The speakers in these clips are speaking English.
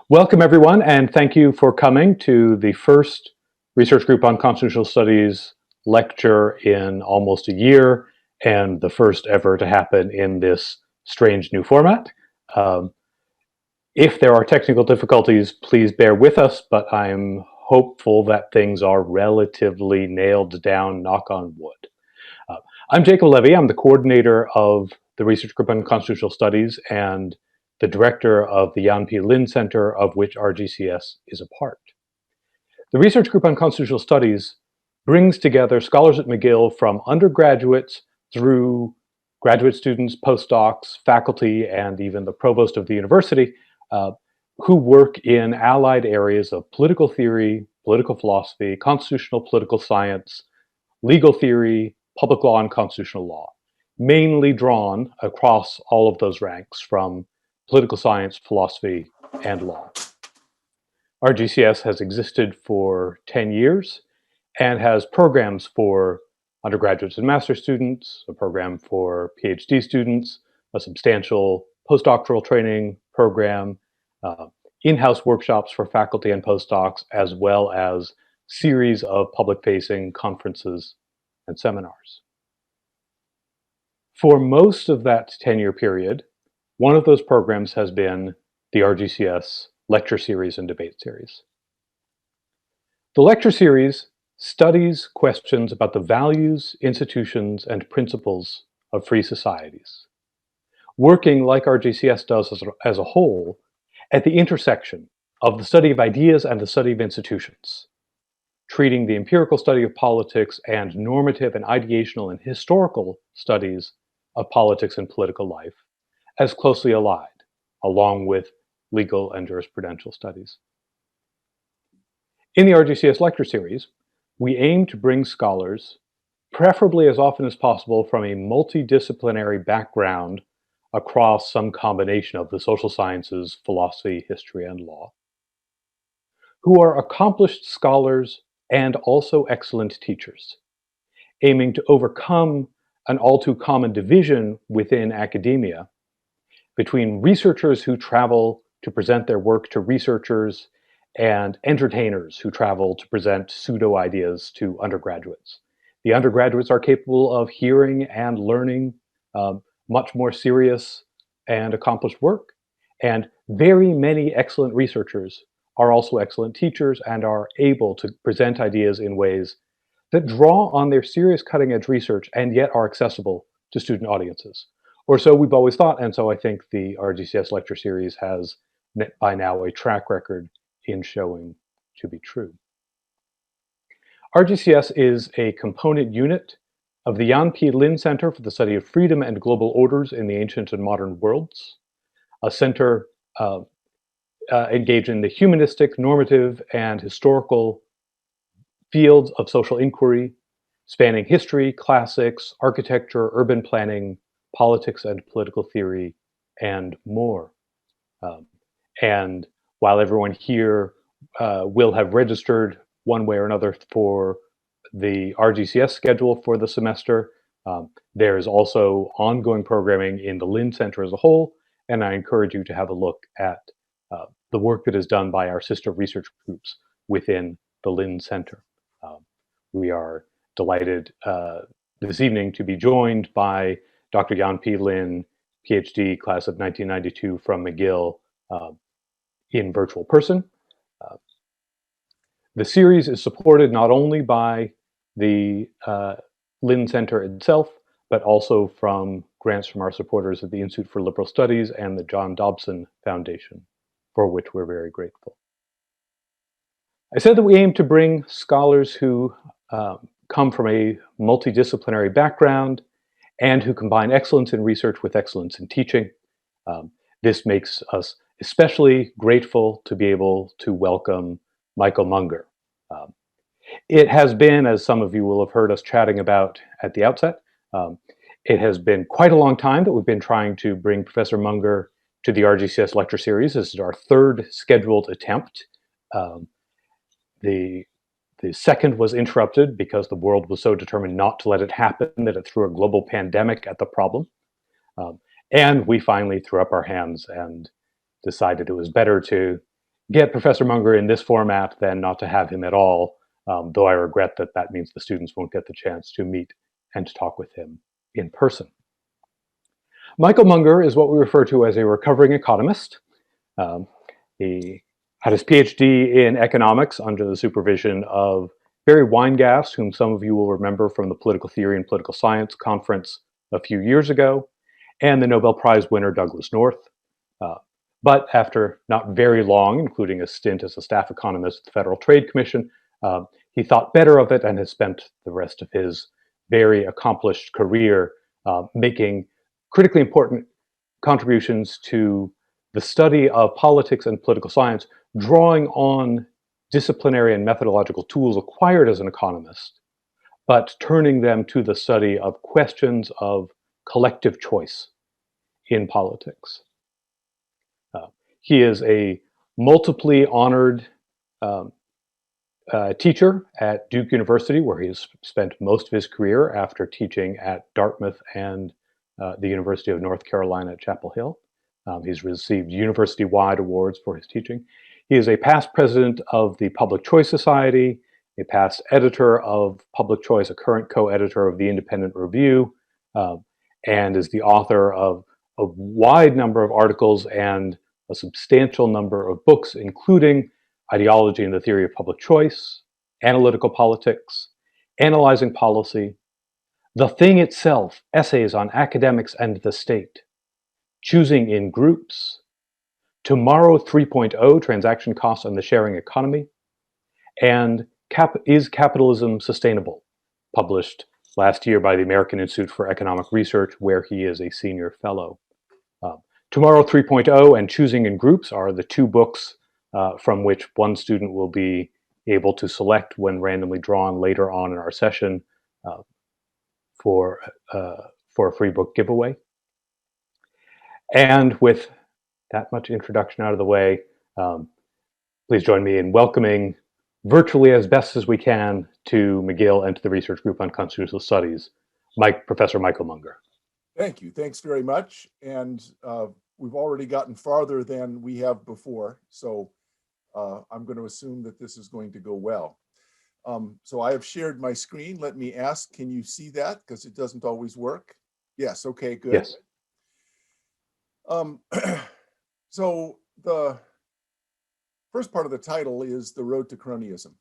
Welcome, everyone, and thank you for coming to the first Research Group on Constitutional Studies lecture in almost a year, and the first ever to happen in this strange new format. If there are technical difficulties, please bear with us, but I'm hopeful that things are relatively nailed down, knock on wood. I'm Jacob Levy. I'm the coordinator of the Research Group on Constitutional Studies and the director of the Jan P. Lind Center, of which RGCS is a part. The Research Group on Constitutional Studies brings together scholars at McGill from undergraduates through graduate students, postdocs, faculty, and even the provost of the university, who work in allied areas of political theory, political philosophy, constitutional political science, legal theory, public law, and constitutional law, mainly drawn across all of those ranks from political science, philosophy, and law. RGCS has existed for 10 years and has programs for undergraduates and master's students, a program for PhD students, a substantial postdoctoral training program, in-house workshops for faculty and postdocs, as well as series of public-facing conferences and seminars. For most of that 10-year period, one of those programs has been the RGCS lecture series and debate series. The lecture series studies questions about the values, institutions, and principles of free societies, working like RGCS does as a whole at the intersection of the study of ideas and the study of institutions, treating the empirical study of politics and normative and ideational and historical studies of politics and political life as closely allied, along with legal and jurisprudential studies. In the RGCS lecture series, we aim to bring scholars, preferably as often as possible from a multidisciplinary background across some combination of the social sciences, philosophy, history, and law, who are accomplished scholars and also excellent teachers, aiming to overcome an all too common division within academia between researchers who travel to present their work to researchers and entertainers who travel to present pseudo ideas to undergraduates. The undergraduates are capable of hearing and learning much more serious and accomplished work, and very many excellent researchers are also excellent teachers and are able to present ideas in ways that draw on their serious cutting-edge research and yet are accessible to student audiences. Or so we've always thought, and so I think the RGCS lecture series has by now a track record in showing to be true. RGCS is a component unit of the Jan P. Lind Center for the Study of Freedom and Global Orders in the Ancient and Modern Worlds, a center engaged in the humanistic, normative, and historical fields of social inquiry, spanning history, classics, architecture, urban planning, politics and political theory, and more. And while everyone here will have registered one way or another for the RGCS schedule for the semester, there is also ongoing programming in the Lind Center as a whole, and I encourage you to have a look at the work that is done by our sister research groups within the Lind Center. We are delighted this evening to be joined by Dr. Jan P. Lind, PhD, class of 1992 from McGill, in virtual person. The series is supported not only by the Lind Center itself, but also from grants from our supporters at the Institute for Liberal Studies and the John Dobson Foundation, for which we're very grateful. I said that we aim to bring scholars who come from a multidisciplinary background and who combine excellence in research with excellence in teaching. This makes us especially grateful to be able to welcome Michael Munger. It has been, as some of you will have heard us chatting about at the outset, it has been quite a long time that we've been trying to bring Professor Munger to the RGCS lecture series. This is our third scheduled attempt. The second was interrupted because the world was so determined not to let it happen that it threw a global pandemic at the problem. And we finally threw up our hands and decided it was better to get Professor Munger in this format than not to have him at all, though I regret that that means the students won't get the chance to meet and to talk with him in person. Michael Munger is what we refer to as a recovering economist. Um, he had his PhD in economics under the supervision of Barry Weingast, whom some of you will remember from the Political Theory and Political Science conference a few years ago, and the Nobel Prize winner Douglas North. Uh, but after not very long, including a stint as a staff economist at the Federal Trade Commission, he thought better of it and has spent the rest of his very accomplished career making critically important contributions to the study of politics and political science, drawing on disciplinary and methodological tools acquired as an economist, but turning them to the study of questions of collective choice in politics. He is a multiply honored um, teacher at Duke University, where he has spent most of his career after teaching at Dartmouth and the University of North Carolina at Chapel Hill. He's received university-wide awards for his teaching. He is a past president of the Public Choice Society, a past editor of Public Choice, a current co-editor of the Independent Review, and is the author of a wide number of articles and a substantial number of books, including Ideology and the Theory of Public Choice, Analytical Politics, Analyzing Policy, The Thing Itself, Essays on Academics and the State, Choosing in Groups, Tomorrow 3.0, Transaction Costs and the Sharing Economy, and Is Capitalism Sustainable, published last year by the American Institute for Economic Research, where he is a senior fellow. Tomorrow 3.0 and Choosing in Groups are the two books from which one student will be able to select when randomly drawn later on in our session for a free book giveaway. And with that much introduction out of the way, please join me in welcoming virtually as best as we can to McGill and to the Research Group on Constitutional Studies, Professor Michael Munger. Thank you. Thanks very much. And we've already gotten farther than we have before, so I'm going to assume that this is going to go well. So I have shared my screen. Let me ask, can you see that? Because it doesn't always work. Yes, okay, good. Yes. So the first part of the title is The Road to Cronyism.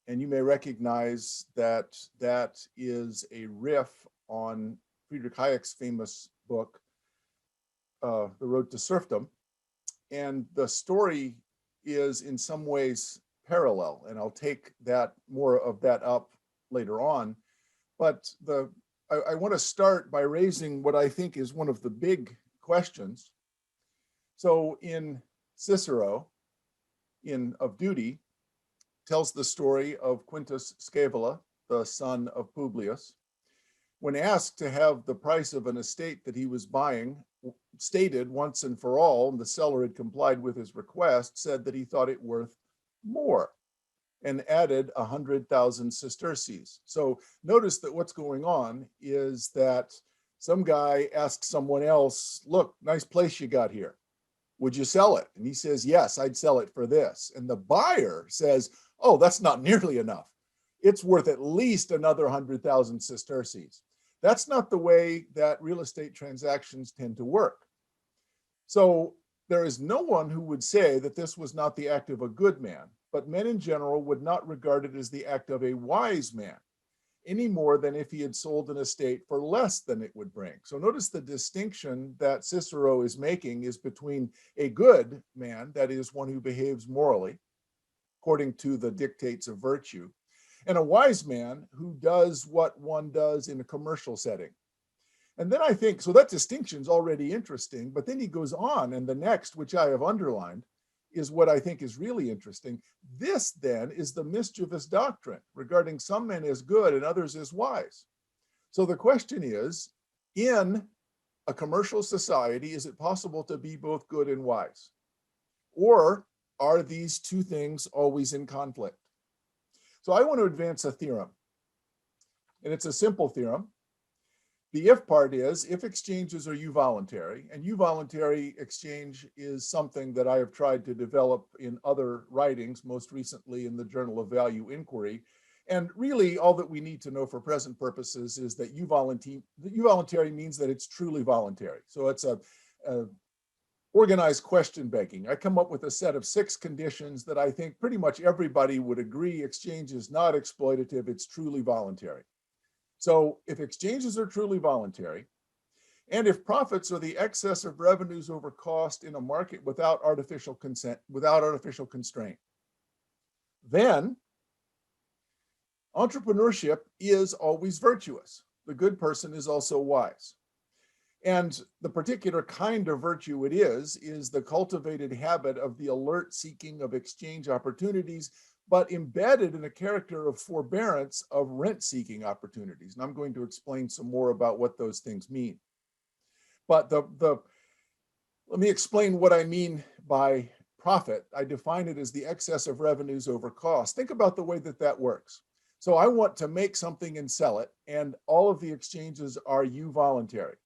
And you may recognize that that is a riff on Friedrich Hayek's famous book, The Road to Serfdom. And the story is in some ways parallel, and I'll take that more of that up later on. But I want to start by raising what I think is one of the big questions. So in Cicero, of Duty, tells the story of Quintus Scaevola, the son of Publius. When asked to have the price of an estate that he was buying stated once and for all, and the seller had complied with his request, said that he thought it worth more and added 100,000 sesterces. So notice that what's going on is that some guy asks someone else, look, nice place you got here. Would you sell it? And he says, yes, I'd sell it for this. And the buyer says, oh, that's not nearly enough. It's worth at least another 100,000 sesterces. That's not the way that real estate transactions tend to work. So there is no one who would say that this was not the act of a good man, but men in general would not regard it as the act of a wise man, any more than if he had sold an estate for less than it would bring. So notice the distinction that Cicero is making is between a good man, that is one who behaves morally, according to the dictates of virtue, and a wise man who does what one does in a commercial setting. And then I think, so that distinction is already interesting, but then he goes on, and the next, which I have underlined, is what I think is really interesting. This then is the mischievous doctrine regarding some men as good and others as wise. So the question is, in a commercial society, is it possible to be both good and wise? Or are these two things always in conflict? So I want to advance a theorem, and it's a simple theorem. The if part is if exchanges are voluntary, and voluntary exchange is something that I have tried to develop in other writings, most recently in the Journal of Value Inquiry. And really, all that we need to know for present purposes is that voluntary means that it's truly voluntary. So it's a organized question begging. I come up with a set of 6 conditions that I think pretty much everybody would agree exchange is not exploitative, it's truly voluntary. So if exchanges are truly voluntary, and if profits are the excess of revenues over cost in a market without artificial constraint, then entrepreneurship is always virtuous. The good person is also wise. And the particular kind of virtue it is the cultivated habit of the alert seeking of exchange opportunities, but embedded in a character of forbearance of rent-seeking opportunities. And I'm going to explain some more about what those things mean. But let me explain what I mean by profit. I define it as the excess of revenues over cost. Think about the way that that works. So I want to make something and sell it, and all of the exchanges are voluntary.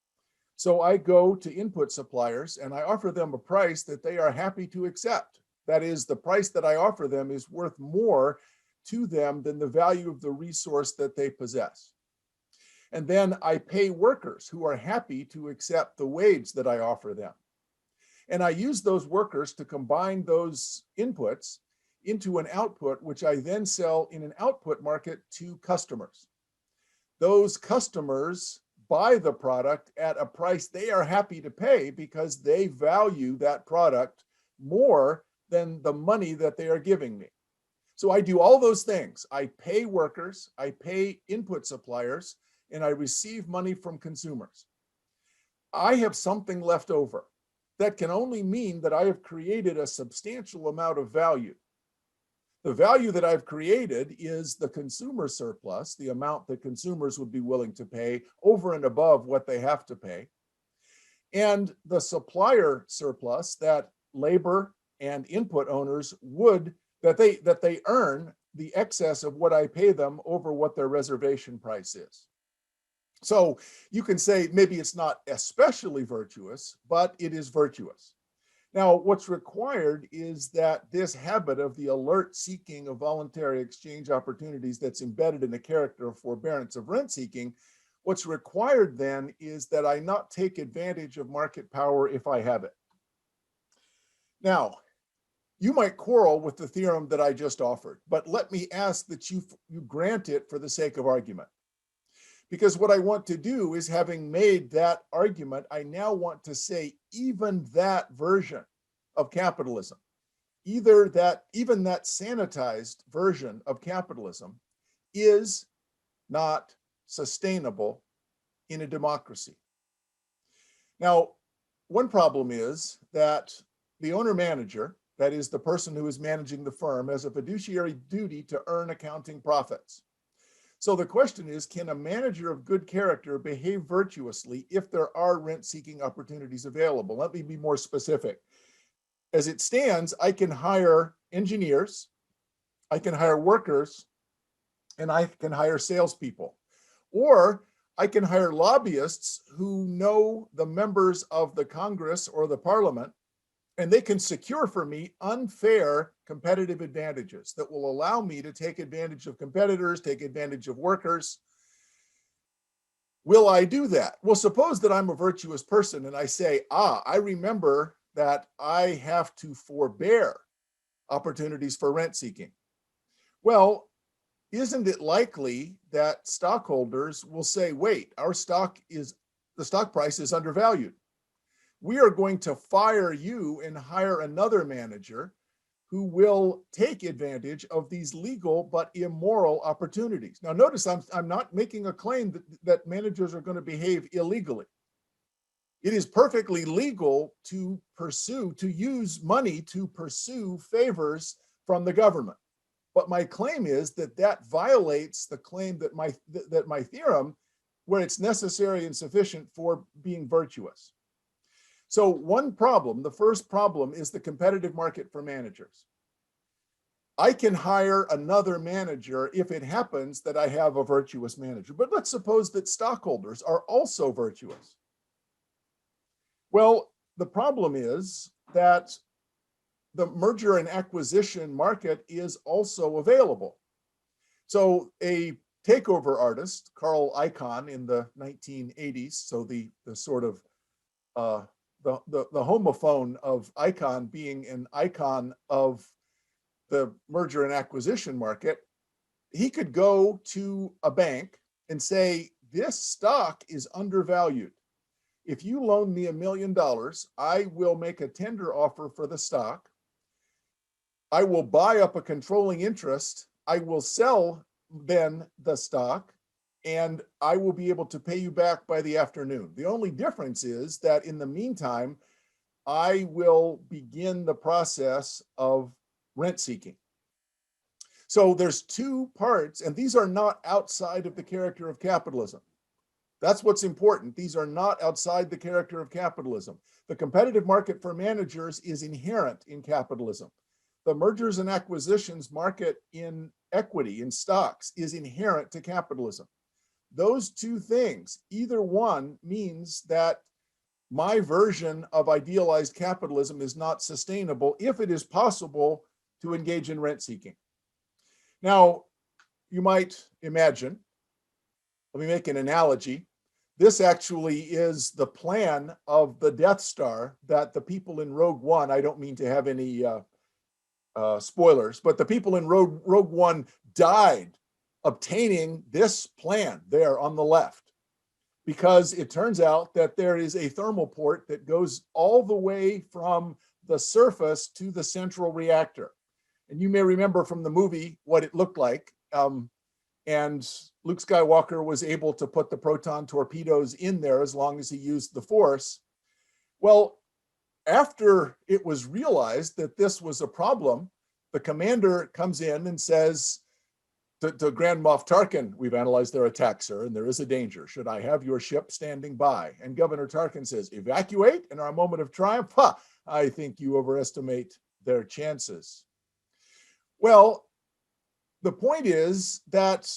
So I go to input suppliers and I offer them a price that they are happy to accept. That is, the price that I offer them is worth more to them than the value of the resource that they possess. And then I pay workers who are happy to accept the wage that I offer them. And I use those workers to combine those inputs into an output, which I then sell in an output market to customers. Those customers buy the product at a price they are happy to pay because they value that product more than the money that they are giving me. So I do all those things. I pay workers, I pay input suppliers, and I receive money from consumers. I have something left over. That can only mean that I have created a substantial amount of value. The value that I've created is the consumer surplus, the amount that consumers would be willing to pay over and above what they have to pay, and the supplier surplus that labor and input owners that they earn the excess of what I pay them over what their reservation price is. So you can say maybe it's not especially virtuous, but it is virtuous. Now, what's required is that this habit of the alert seeking of voluntary exchange opportunities that's embedded in the character of forbearance of rent seeking, what's required then is that I not take advantage of market power if I have it. Now, you might quarrel with the theorem that I just offered, but let me ask that you grant it for the sake of argument. Because what I want to do is, having made that argument, I now want to say even that version of capitalism, even that sanitized version of capitalism is not sustainable in a democracy. Now, one problem is that the owner-manager, that is the person who is managing the firm, has a fiduciary duty to earn accounting profits. So the question is, can a manager of good character behave virtuously if there are rent-seeking opportunities available? Let me be more specific. As it stands, I can hire engineers, I can hire workers, and I can hire salespeople. Or I can hire lobbyists who know the members of the Congress or the Parliament, and they can secure for me unfair competitive advantages that will allow me to take advantage of competitors, take advantage of workers. Will I do that? Well, suppose that I'm a virtuous person and I say, I remember that I have to forbear opportunities for rent seeking. Well, isn't it likely that stockholders will say, wait, the stock price is undervalued. We are going to fire you and hire another manager who will take advantage of these legal but immoral opportunities. Now, notice I'm not making a claim that managers are going to behave illegally. It is perfectly legal to use money to pursue favors from the government. But my claim is that violates the claim that my theorem, where it's necessary and sufficient for being virtuous. So the first problem is the competitive market for managers. I can hire another manager if it happens that I have a virtuous manager. But let's suppose that stockholders are also virtuous. Well, the problem is that the merger and acquisition market is also available. So a takeover artist, Carl Icahn, in the 1980s, so the sort of the homophone of Icahn being an icon of the merger and acquisition market, he could go to a bank and say, this stock is undervalued. If you loan me $1 million, I will make a tender offer for the stock. I will buy up a controlling interest. I will sell then the stock, and I will be able to pay you back by the afternoon. The only difference is that in the meantime, I will begin the process of rent seeking. So there's two parts, and these are not outside of the character of capitalism. That's what's important. These are not outside the character of capitalism. The competitive market for managers is inherent in capitalism. The mergers and acquisitions market in equity, in stocks, is inherent to capitalism. Those two things, either one means that my version of idealized capitalism is not sustainable if it is possible to engage in rent seeking. Now, you might imagine, let me make an analogy. This actually is the plan of the Death Star that the people in Rogue One, I don't mean to have any spoilers, but the people in Rogue One died obtaining this plan there on the left, because it turns out that there is a thermal port that goes all the way from the surface to the central reactor. And you may remember from the movie what it looked like. And Luke Skywalker was able to put the proton torpedoes in there as long as he used the Force. Well, after it was realized that this was a problem, the commander comes in and says to Grand Moff Tarkin, we've analyzed their attack, sir, and there is a danger. Should I have your ship standing by? And Governor Tarkin says, evacuate in our moment of triumph? Ha! I think you overestimate their chances. Well, the point is that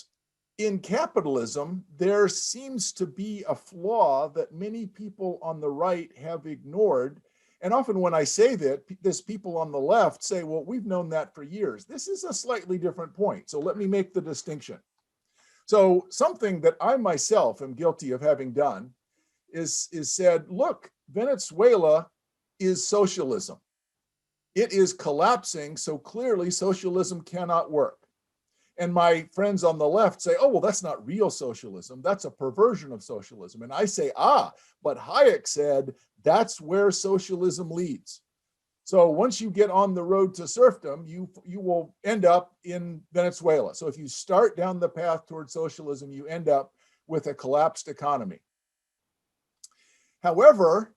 in capitalism, there seems to be a flaw that many people on the right have ignored. And often when I say that, this people on the left say, well, we've known that for years. This is a slightly different point. So let me make the distinction. So something that I myself am guilty of having done is said, look, Venezuela is socialism. It is collapsing, so clearly socialism cannot work. And my friends on the left say, oh, well, that's not real socialism. That's a perversion of socialism. And I say, but Hayek said that's where socialism leads. So once you get on the road to serfdom, you will end up in Venezuela. So if you start down the path toward socialism, you end up with a collapsed economy. However,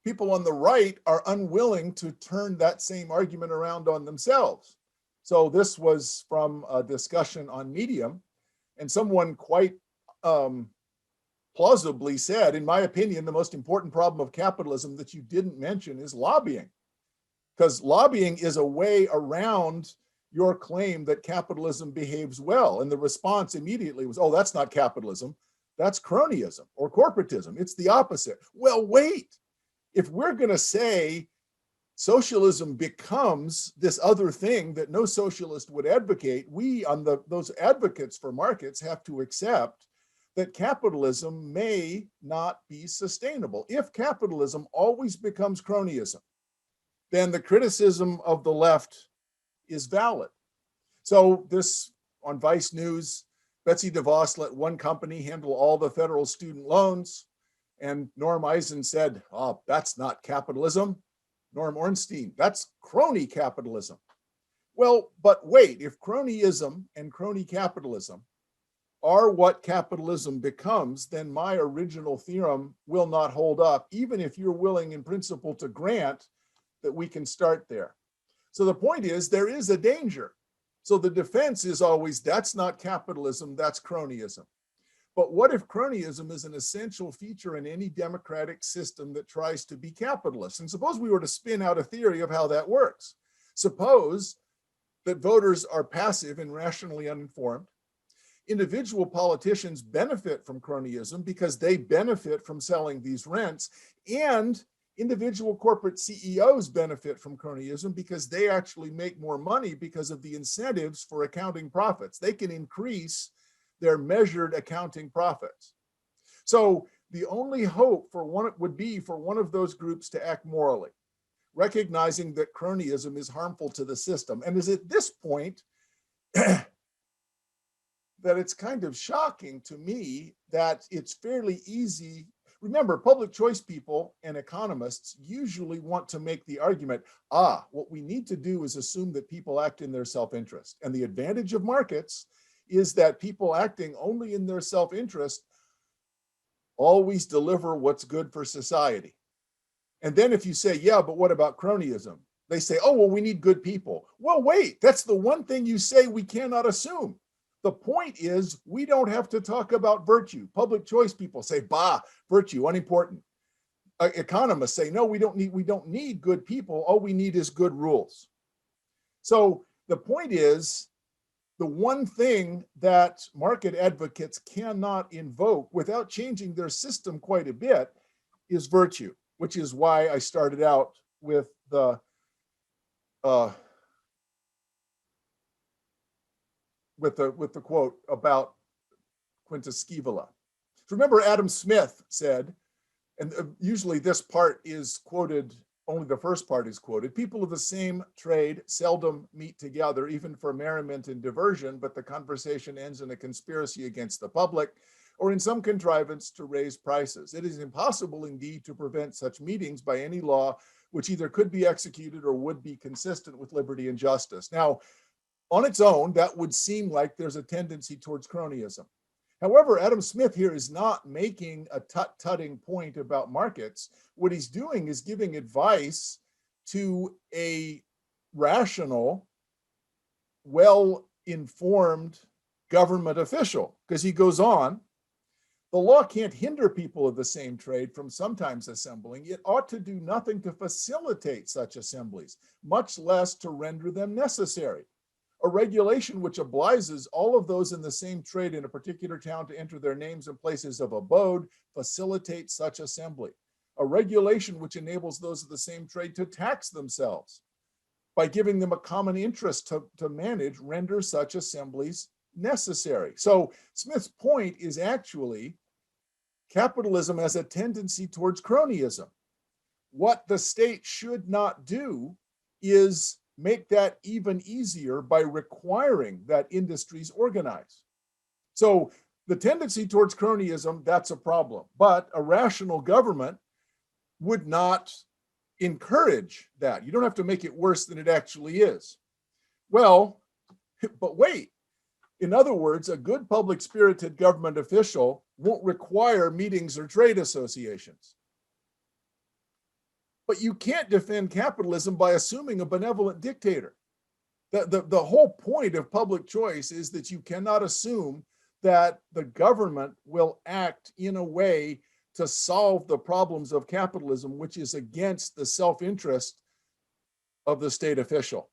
people on the right are unwilling to turn that same argument around on themselves. So this was from a discussion on Medium, and someone quite plausibly said, in my opinion, the most important problem of capitalism that you didn't mention is lobbying, because lobbying is a way around your claim that capitalism behaves well. And the response immediately was, oh, that's not capitalism. That's cronyism or corporatism. It's the opposite. Well, wait. If we're going to say socialism becomes this other thing that no socialist would advocate, we on those advocates for markets have to accept that capitalism may not be sustainable. If capitalism always becomes cronyism, then the criticism of the left is valid. So this, on Vice News, Betsy DeVos let one company handle all the federal student loans. And Norm Eisen said, oh, that's not capitalism. Norm Ornstein, that's crony capitalism. Well, but wait, if cronyism and crony capitalism are what capitalism becomes, then my original theorem will not hold up, even if you're willing in principle to grant that we can start there. So the point is, there is a danger. So the defense is always, that's not capitalism, that's cronyism. But what if cronyism is an essential feature in any democratic system that tries to be capitalist? And suppose we were to spin out a theory of how that works. Suppose that voters are passive and rationally uninformed. Individual politicians benefit from cronyism because they benefit from selling these rents, and individual corporate CEOs benefit from cronyism because they actually make more money because of the incentives for accounting profits. They can increase their measured accounting profits. So the only hope for one would be for one of those groups to act morally, recognizing that cronyism is harmful to the system. And is at this point that it's kind of shocking to me that it's fairly easy. Remember, public choice people and economists usually want to make the argument, what we need to do is assume that people act in their self-interest. And the advantage of markets is that people acting only in their self-interest always deliver what's good for society. And then if you say, yeah, but what about cronyism? They say, oh, well, we need good people. Well, wait, that's the one thing you say we cannot assume. The point is, we don't have to talk about virtue. Public choice people say, virtue, unimportant. Economists say, no, we don't need good people. All we need is good rules. So the point is, the one thing that market advocates cannot invoke without changing their system quite a bit is virtue, which is why I started out with the quote about Quintus Scaevola. Remember, Adam Smith said, and usually this part is quoted, only the first part is quoted, people of the same trade seldom meet together, even for merriment and diversion, but the conversation ends in a conspiracy against the public, or in some contrivance to raise prices. It is impossible indeed to prevent such meetings by any law, which either could be executed or would be consistent with liberty and justice. Now, on its own, that would seem like there's a tendency towards cronyism. However, Adam Smith here is not making a tut-tutting point about markets. What he's doing is giving advice to a rational, well-informed government official, because he goes on, the law can't hinder people of the same trade from sometimes assembling. It ought to do nothing to facilitate such assemblies, much less to render them necessary. A regulation which obliges all of those in the same trade in a particular town to enter their names and places of abode facilitates such assembly. A regulation which enables those of the same trade to tax themselves by giving them a common interest to manage renders such assemblies necessary. So Smith's point is actually capitalism has a tendency towards cronyism. What the state should not do is make that even easier by requiring that industries organize. So the tendency towards cronyism, that's a problem. But a rational government would not encourage that. You don't have to make it worse than it actually is. Well, but wait. In other words, a good public-spirited government official won't require meetings or trade associations. But you can't defend capitalism by assuming a benevolent dictator. The whole point of public choice is that you cannot assume that the government will act in a way to solve the problems of capitalism, which is against the self-interest of the state official.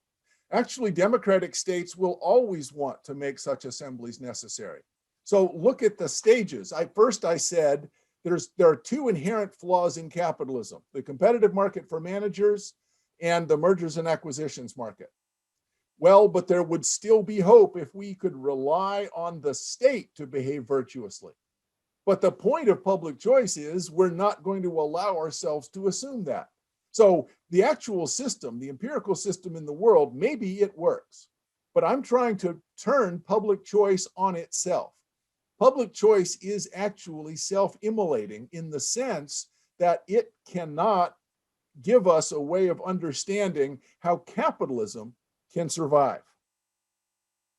Actually, democratic states will always want to make such assemblies necessary. So look at the stages. First I said, there are two inherent flaws in capitalism: the competitive market for managers and the mergers and acquisitions market. Well, but there would still be hope if we could rely on the state to behave virtuously. But the point of public choice is we're not going to allow ourselves to assume that. So the actual system, the empirical system in the world, maybe it works, but I'm trying to turn public choice on itself. Public choice is actually self-immolating in the sense that it cannot give us a way of understanding how capitalism can survive.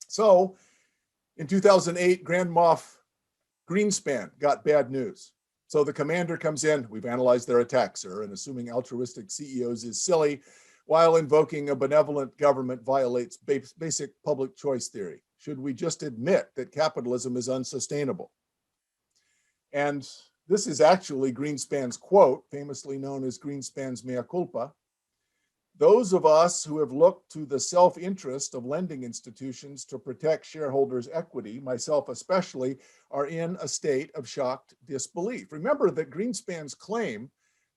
So in 2008, Grand Moff Greenspan got bad news. So the commander comes in, we've analyzed their attacks, sir, and assuming altruistic CEOs is silly, while invoking a benevolent government violates basic public choice theory. Should we just admit that capitalism is unsustainable? And this is actually Greenspan's quote, famously known as Greenspan's mea culpa. Those of us who have looked to the self-interest of lending institutions to protect shareholders' equity, myself especially, are in a state of shocked disbelief. Remember that Greenspan's claim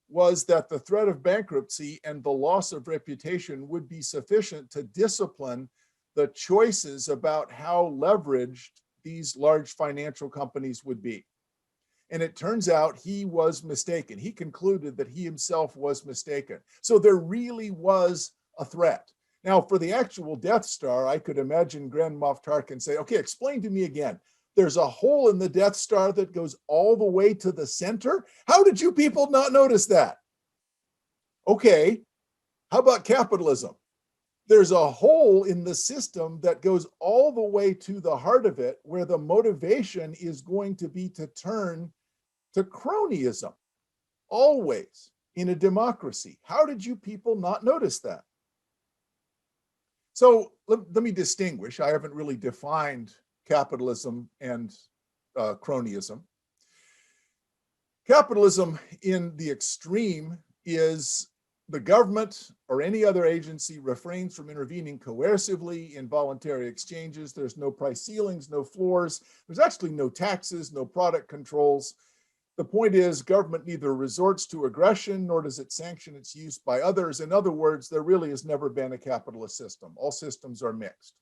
was that the threat of bankruptcy and the loss of reputation would be sufficient to discipline the choices about how leveraged these large financial companies would be. And it turns out he was mistaken. He concluded that he himself was mistaken. So there really was a threat. Now, for the actual Death Star, I could imagine Grand Moff Tarkin say, okay, explain to me again. There's a hole in the Death Star that goes all the way to the center? How did you people not notice that? Okay, how about capitalism? There's a hole in the system that goes all the way to the heart of it, where the motivation is going to be to turn to cronyism, always in a democracy. How did you people not notice that? So let me distinguish. I haven't really defined capitalism and cronyism. Capitalism in the extreme is the government or any other agency refrains from intervening coercively in voluntary exchanges. There's no price ceilings, no floors. There's actually no taxes, no product controls. The point is, government neither resorts to aggression nor does it sanction its use by others. In other words, there really has never been a capitalist system. All systems are mixed.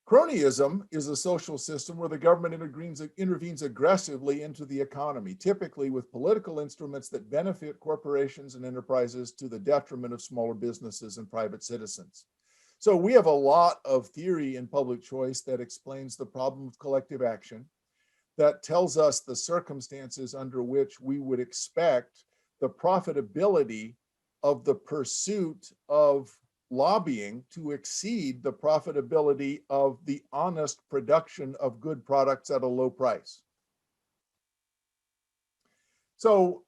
Cronyism is a social system where the government intervenes aggressively into the economy, typically with political instruments that benefit corporations and enterprises to the detriment of smaller businesses and private citizens. So we have a lot of theory in public choice that explains the problem of collective action, that tells us the circumstances under which we would expect the profitability of the pursuit of lobbying to exceed the profitability of the honest production of good products at a low price. So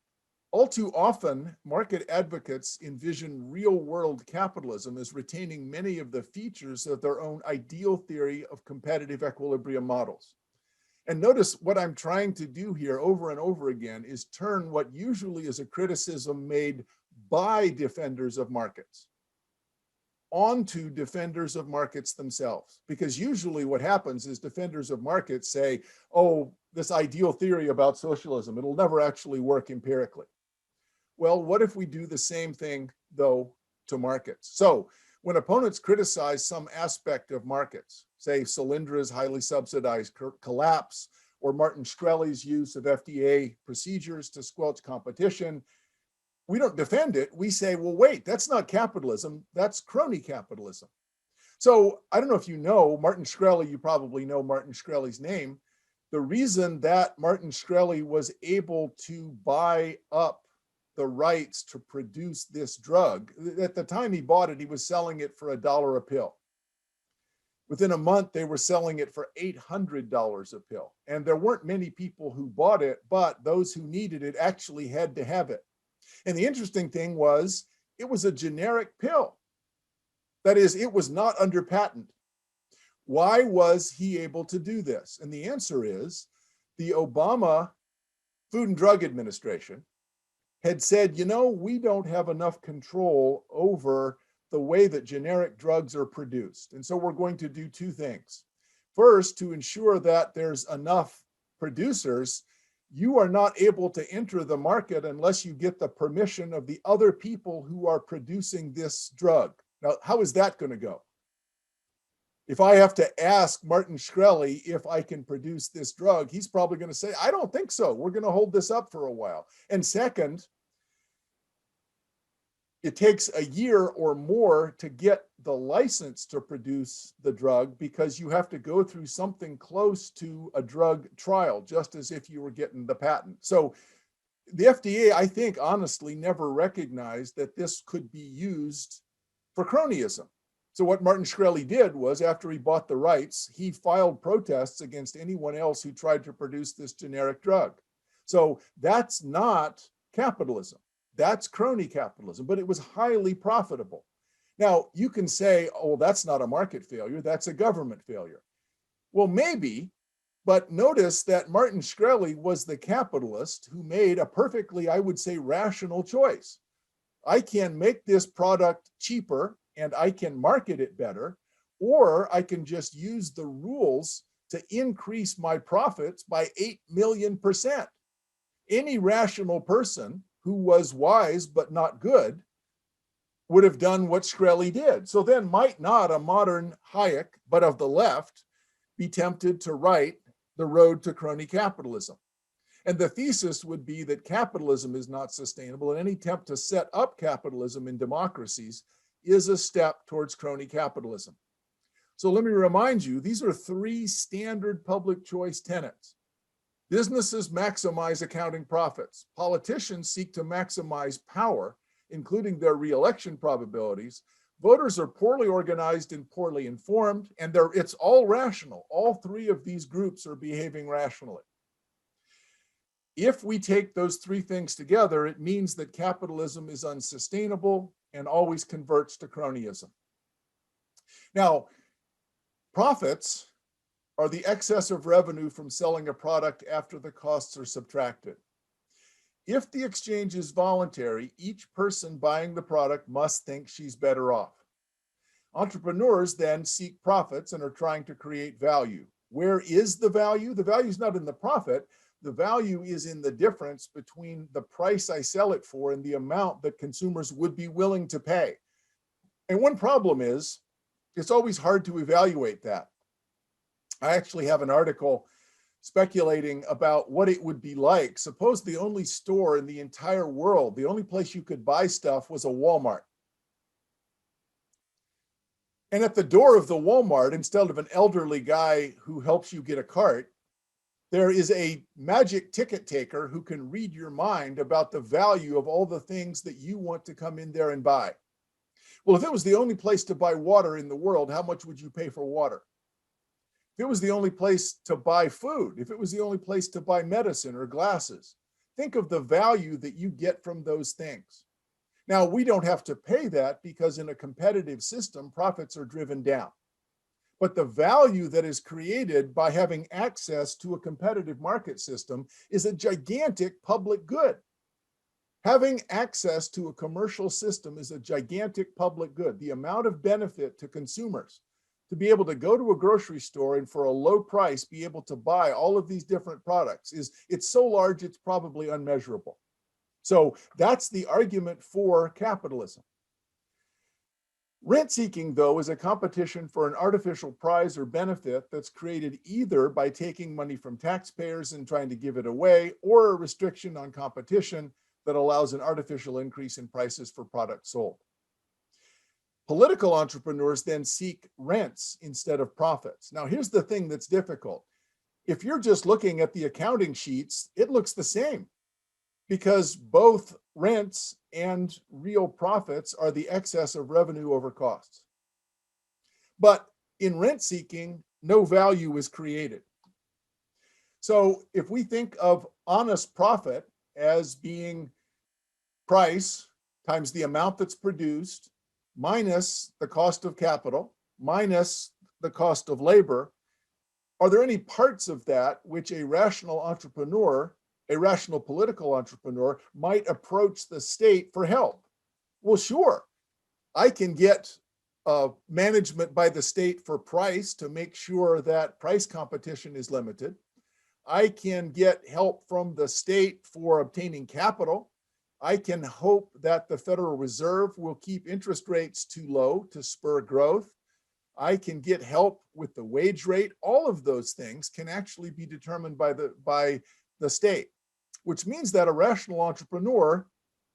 all too often, market advocates envision real-world capitalism as retaining many of the features of their own ideal theory of competitive equilibrium models. And notice what I'm trying to do here over and over again is turn what usually is a criticism made by defenders of markets onto defenders of markets themselves. Because usually what happens is defenders of markets say, oh, this ideal theory about socialism, it'll never actually work empirically. Well, what if we do the same thing, though, to markets? So when opponents criticize some aspect of markets, say Solyndра's highly subsidized collapse, or Martin Shkreli's use of FDA procedures to squelch competition, we don't defend it. We say, well, wait, that's not capitalism. That's crony capitalism. So I don't know if you know Martin Shkreli, you probably know Martin Shkreli's name. The reason that Martin Shkreli was able to buy up the rights to produce this drug, at the time he bought it, he was selling it for $1 a pill. Within a month, they were selling it for $800 a pill. And there weren't many people who bought it, but those who needed it actually had to have it. And the interesting thing was, it was a generic pill. That is, it was not under patent. Why was he able to do this? And the answer is, the Obama Food and Drug Administration had said, you know, we don't have enough control over the way that generic drugs are produced. And so we're going to do two things. First, to ensure that there's enough producers, you are not able to enter the market unless you get the permission of the other people who are producing this drug. Now, how is that going to go? If I have to ask Martin Shkreli if I can produce this drug, he's probably going to say, I don't think so. We're going to hold this up for a while. And second, it takes a year or more to get the license to produce the drug because you have to go through something close to a drug trial, just as if you were getting the patent. So the FDA, I think, honestly, never recognized that this could be used for cronyism. So what Martin Shkreli did was, after he bought the rights, he filed protests against anyone else who tried to produce this generic drug. So that's not capitalism. That's crony capitalism, but it was highly profitable. Now, you can say, oh, that's not a market failure, that's a government failure. Well, maybe, but notice that Martin Shkreli was the capitalist who made a perfectly, I would say, rational choice. I can make this product cheaper and I can market it better, or I can just use the rules to increase my profits by 8 million%. Any rational person who was wise but not good would have done what Shkreli did. So then might not a modern Hayek, but of the left, be tempted to write The Road to Crony Capitalism. And the thesis would be that capitalism is not sustainable, and any attempt to set up capitalism in democracies is a step towards crony capitalism. So let me remind you, these are three standard public choice tenets. Businesses maximize accounting profits. Politicians seek to maximize power, including their re-election probabilities. Voters are poorly organized and poorly informed, and it's all rational. All three of these groups are behaving rationally. If we take those three things together, it means that capitalism is unsustainable and always converts to cronyism. Now, profits are the excess of revenue from selling a product after the costs are subtracted. If the exchange is voluntary, each person buying the product must think she's better off. Entrepreneurs then seek profits and are trying to create value. Where is the value? The value is not in the profit. The value is in the difference between the price I sell it for and the amount that consumers would be willing to pay. And one problem is, it's always hard to evaluate that. I actually have an article speculating about what it would be like. Suppose the only store in the entire world, the only place you could buy stuff was a Walmart. And at the door of the Walmart, instead of an elderly guy who helps you get a cart, there is a magic ticket taker who can read your mind about the value of all the things that you want to come in there and buy. Well, if it was the only place to buy water in the world, how much would you pay for water? If it was the only place to buy food, if it was the only place to buy medicine or glasses, think of the value that you get from those things. Now, we don't have to pay that because in a competitive system, profits are driven down. But the value that is created by having access to a competitive market system is a gigantic public good. Having access to a commercial system is a gigantic public good. The amount of benefit to consumers to be able to go to a grocery store and for a low price be able to buy all of these different products it's so large it's probably unmeasurable. So that's the argument for capitalism. Rent-seeking, though, is a competition for an artificial prize or benefit that's created either by taking money from taxpayers and trying to give it away, or a restriction on competition that allows an artificial increase in prices for products sold. Political entrepreneurs then seek rents instead of profits. Now, here's the thing that's difficult. If you're just looking at the accounting sheets, it looks the same, because both rents and real profits are the excess of revenue over costs. But in rent seeking, no value is created. So if we think of honest profit as being price times the amount that's produced minus the cost of capital minus the cost of labor, are there any parts of that which a rational entrepreneur, a rational political entrepreneur, might approach the state for help? Well, sure. I can get management by the state for price to make sure that price competition is limited. I can get help from the state for obtaining capital. I can hope that the Federal Reserve will keep interest rates too low to spur growth. I can get help with the wage rate. All of those things can actually be determined by the state, which means that a rational entrepreneur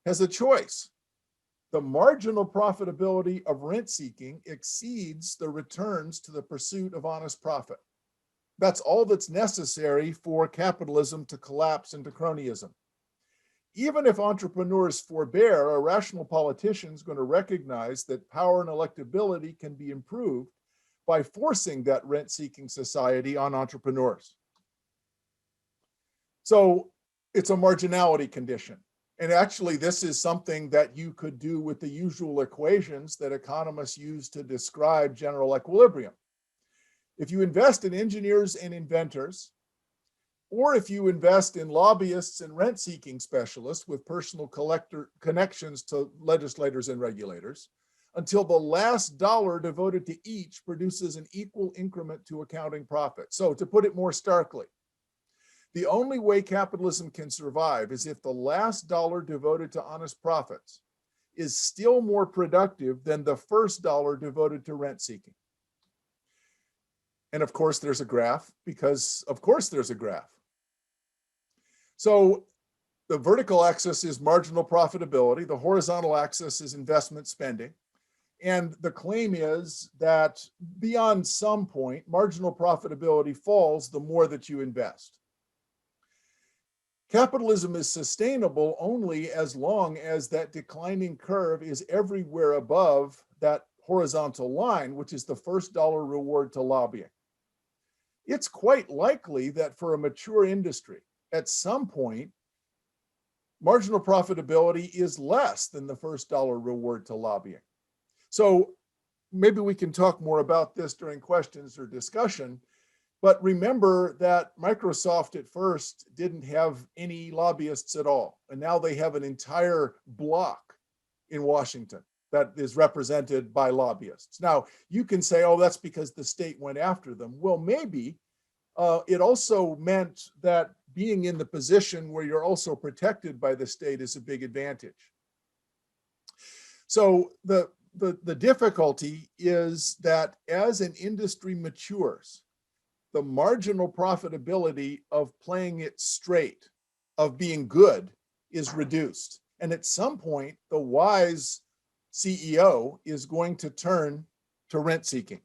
has a choice. The marginal profitability of rent seeking exceeds the returns to the pursuit of honest profit. That's all that's necessary for capitalism to collapse into cronyism. Even if entrepreneurs forbear, a rational politician is going to recognize that power and electability can be improved by forcing that rent-seeking society on entrepreneurs. So it's a marginality condition. And actually, this is something that you could do with the usual equations that economists use to describe general equilibrium. If you invest in engineers and inventors, or if you invest in lobbyists and rent-seeking specialists with personal connections to legislators and regulators, until the last dollar devoted to each produces an equal increment to accounting profit. So to put it more starkly, the only way capitalism can survive is if the last dollar devoted to honest profits is still more productive than the first dollar devoted to rent seeking. And of course, there's a graph, because of course there's a graph. So the vertical axis is marginal profitability. The horizontal axis is investment spending. And the claim is that beyond some point, marginal profitability falls the more that you invest. Capitalism is sustainable only as long as that declining curve is everywhere above that horizontal line, which is the first dollar reward to lobbying. It's quite likely that for a mature industry, at some point, marginal profitability is less than the first dollar reward to lobbying. So maybe we can talk more about this during questions or discussion, but remember that Microsoft at first didn't have any lobbyists at all. And now they have an entire block in Washington that is represented by lobbyists. Now, you can say, oh, that's because the state went after them. Well, maybe it also meant that being in the position where you're also protected by the state is a big advantage. So the difficulty is that as an industry matures, the marginal profitability of playing it straight, of being good, is reduced. And at some point, the wise CEO is going to turn to rent seeking.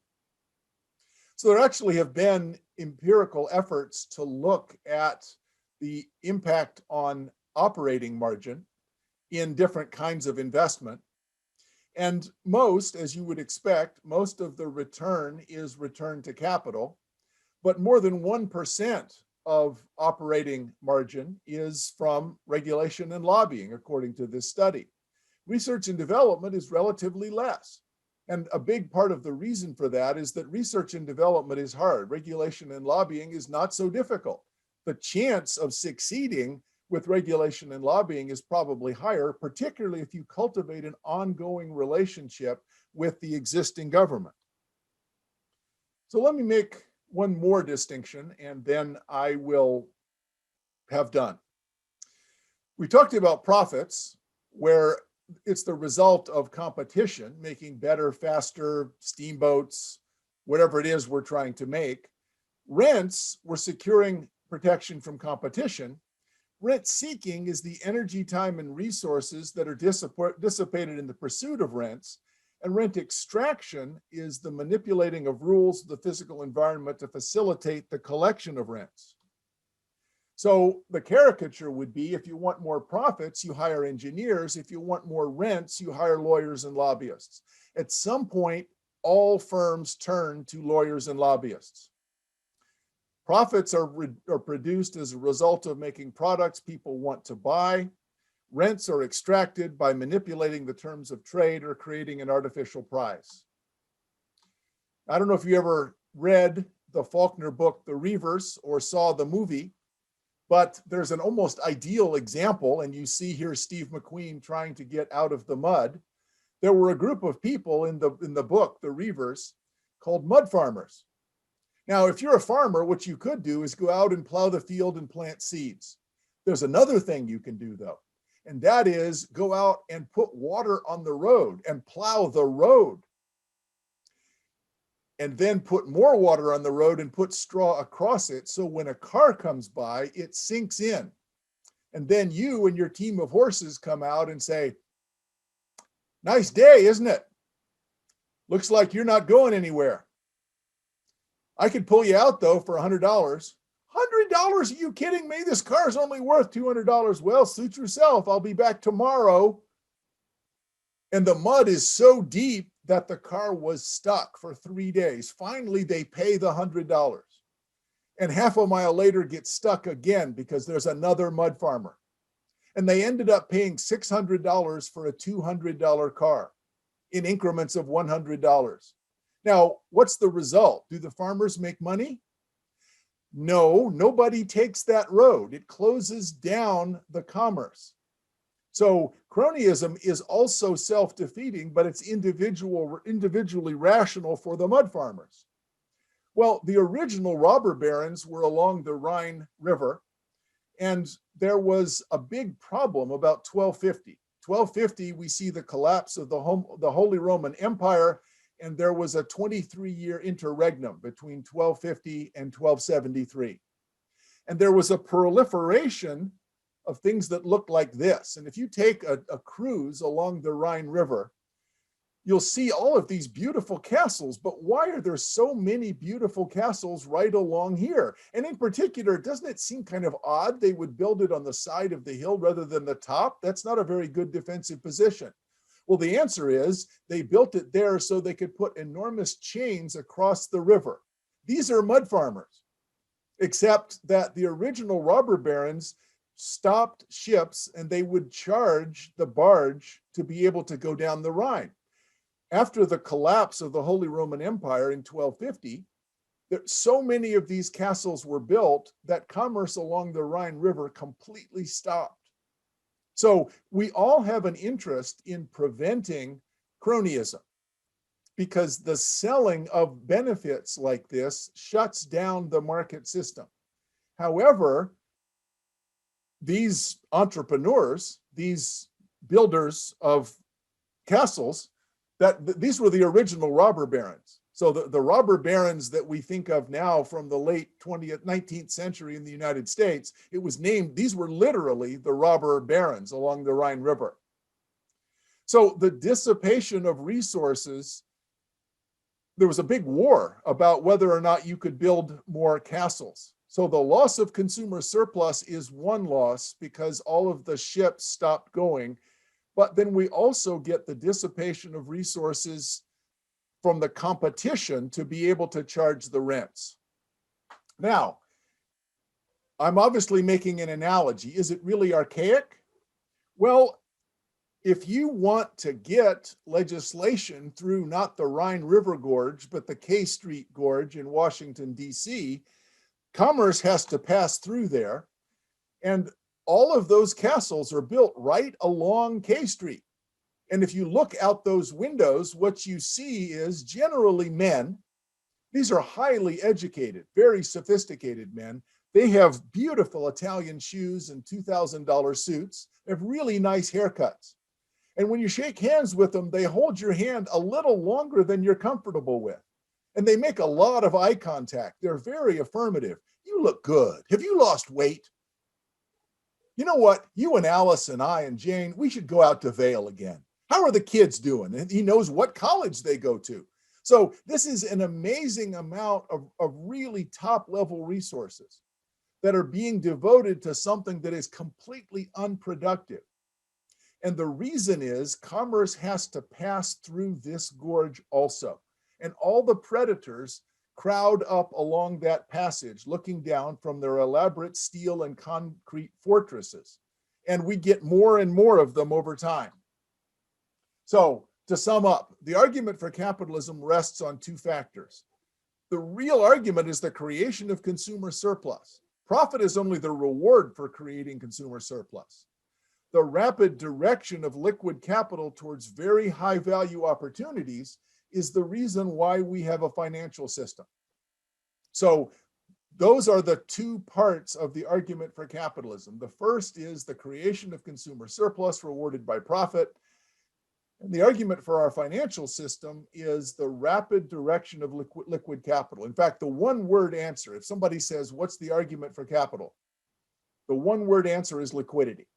So there actually have been empirical efforts to look at the impact on operating margin in different kinds of investment. And most, as you would expect, most of the return is return to capital, but more than 1% of operating margin is from regulation and lobbying, according to this study. Research and development is relatively less. And a big part of the reason for that is that research and development is hard. Regulation and lobbying is not so difficult. The chance of succeeding with regulation and lobbying is probably higher, particularly if you cultivate an ongoing relationship with the existing government. So let me make one more distinction, and then I will have done. We talked about profits, where it's the result of competition, making better, faster steamboats, whatever it is we're trying to make. Rents, we're securing protection from competition. Rent seeking is the energy, time, and resources that are dissipated in the pursuit of rents. And rent extraction is the manipulating of rules of the physical environment to facilitate the collection of rents. So the caricature would be, if you want more profits, you hire engineers. If you want more rents, you hire lawyers and lobbyists. At some point, all firms turn to lawyers and lobbyists. Profits are produced as a result of making products people want to buy. Rents are extracted by manipulating the terms of trade or creating an artificial price. I don't know if you ever read the Faulkner book, The Reavers, or saw the movie, but there's an almost ideal example, and you see here Steve McQueen trying to get out of the mud. There were a group of people in the book, The Reavers, called mud farmers. Now, if you're a farmer, what you could do is go out and plow the field and plant seeds. There's another thing you can do, though, and that is go out and put water on the road and plow the road. And then put more water on the road and put straw across it, so when a car comes by, it sinks in. And then you and your team of horses come out and say, nice day, isn't it? Looks like you're not going anywhere. I could pull you out, though, for $100. $100? Are you kidding me? This car is only worth $200. Well, suit yourself. I'll be back tomorrow. And the mud is so deep that the car was stuck for 3 days. Finally, they pay the $100. And half a mile later gets stuck again because there's another mud farmer. And they ended up paying $600 for a $200 car in increments of $100. Now, what's the result? Do the farmers make money? No, nobody takes that road. It closes down the commerce. So cronyism is also self-defeating, but it's individually rational for the mud farmers. Well, the original robber barons were along the Rhine River, and there was a big problem about 1250. 1250, we see the collapse of the Holy Roman Empire, and there was a 23-year interregnum between 1250 and 1273. And there was a proliferation of things that looked like this. And if you take a cruise along the Rhine River, you'll see all of these beautiful castles, but why are there so many beautiful castles right along here? And in particular, doesn't it seem kind of odd they would build it on the side of the hill rather than the top? That's not a very good defensive position. Well, the answer is they built it there so they could put enormous chains across the river. These are mud farmers, except that the original robber barons stopped ships and they would charge the barge to be able to go down the Rhine. After the collapse of the Holy Roman Empire in 1250, so many of these castles were built that commerce along the Rhine River completely stopped. So we all have an interest in preventing cronyism because the selling of benefits like this shuts down the market system. However, these entrepreneurs, these builders of castles, these were the original robber barons. So the robber barons that we think of now from the late 19th century in the United States, it was named, these were literally the robber barons along the Rhine River. So the dissipation of resources, there was a big war about whether or not you could build more castles. So the loss of consumer surplus is one loss because all of the ships stopped going. But then we also get the dissipation of resources from the competition to be able to charge the rents. Now, I'm obviously making an analogy. Is it really archaic? Well, if you want to get legislation through not the Rhine River Gorge, but the K Street Gorge in Washington, D.C., commerce has to pass through there. And all of those castles are built right along K Street. And if you look out those windows, what you see is generally men. These are highly educated, very sophisticated men. They have beautiful Italian shoes and $2,000 suits. They have really nice haircuts. And when you shake hands with them, they hold your hand a little longer than you're comfortable with. And they make a lot of eye contact. They're very affirmative. You look good. Have you lost weight? You know what? You and Alice and I and Jane, we should go out to Vail again. How are the kids doing? And he knows what college they go to. So this is an amazing amount of really top-level resources that are being devoted to something that is completely unproductive. And the reason is commerce has to pass through this gorge also. And all the predators crowd up along that passage, looking down from their elaborate steel and concrete fortresses. And we get more and more of them over time. So to sum up, the argument for capitalism rests on two factors. The real argument is the creation of consumer surplus. Profit is only the reward for creating consumer surplus. The rapid direction of liquid capital towards very high value opportunities is the reason why we have a financial system. So those are the two parts of the argument for capitalism. The first is the creation of consumer surplus rewarded by profit. And the argument for our financial system is the rapid direction of liquid capital. In fact, the one-word answer, if somebody says, what's the argument for capital? The one-word answer is liquidity.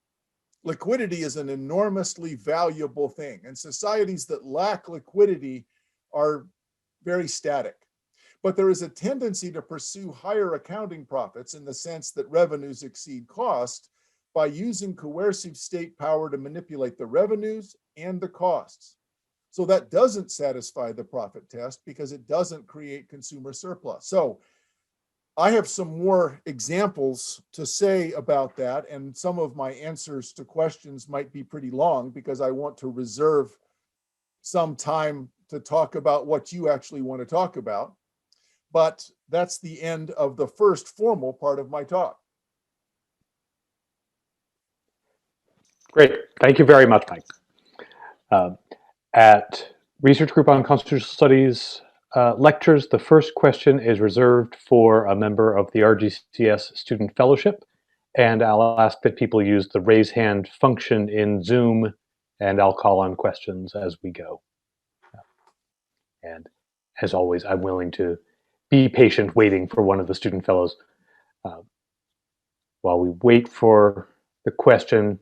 Liquidity is an enormously valuable thing, and societies that lack liquidity are very static. But there is a tendency to pursue higher accounting profits in the sense that revenues exceed cost by using coercive state power to manipulate the revenues and the costs. So that doesn't satisfy the profit test because it doesn't create consumer surplus. So I have some more examples to say about that, and some of my answers to questions might be pretty long because I want to reserve some time to talk about what you actually want to talk about. But that's the end of the first formal part of my talk. Great. Thank you very much, Mike. At Research Group on Constitutional Studies lectures, the first question is reserved for a member of the RGCS Student Fellowship, and I'll ask that people use the raise hand function in Zoom, and I'll call on questions as we go. And as always, I'm willing to be patient waiting for one of the student fellows. While we wait for the question,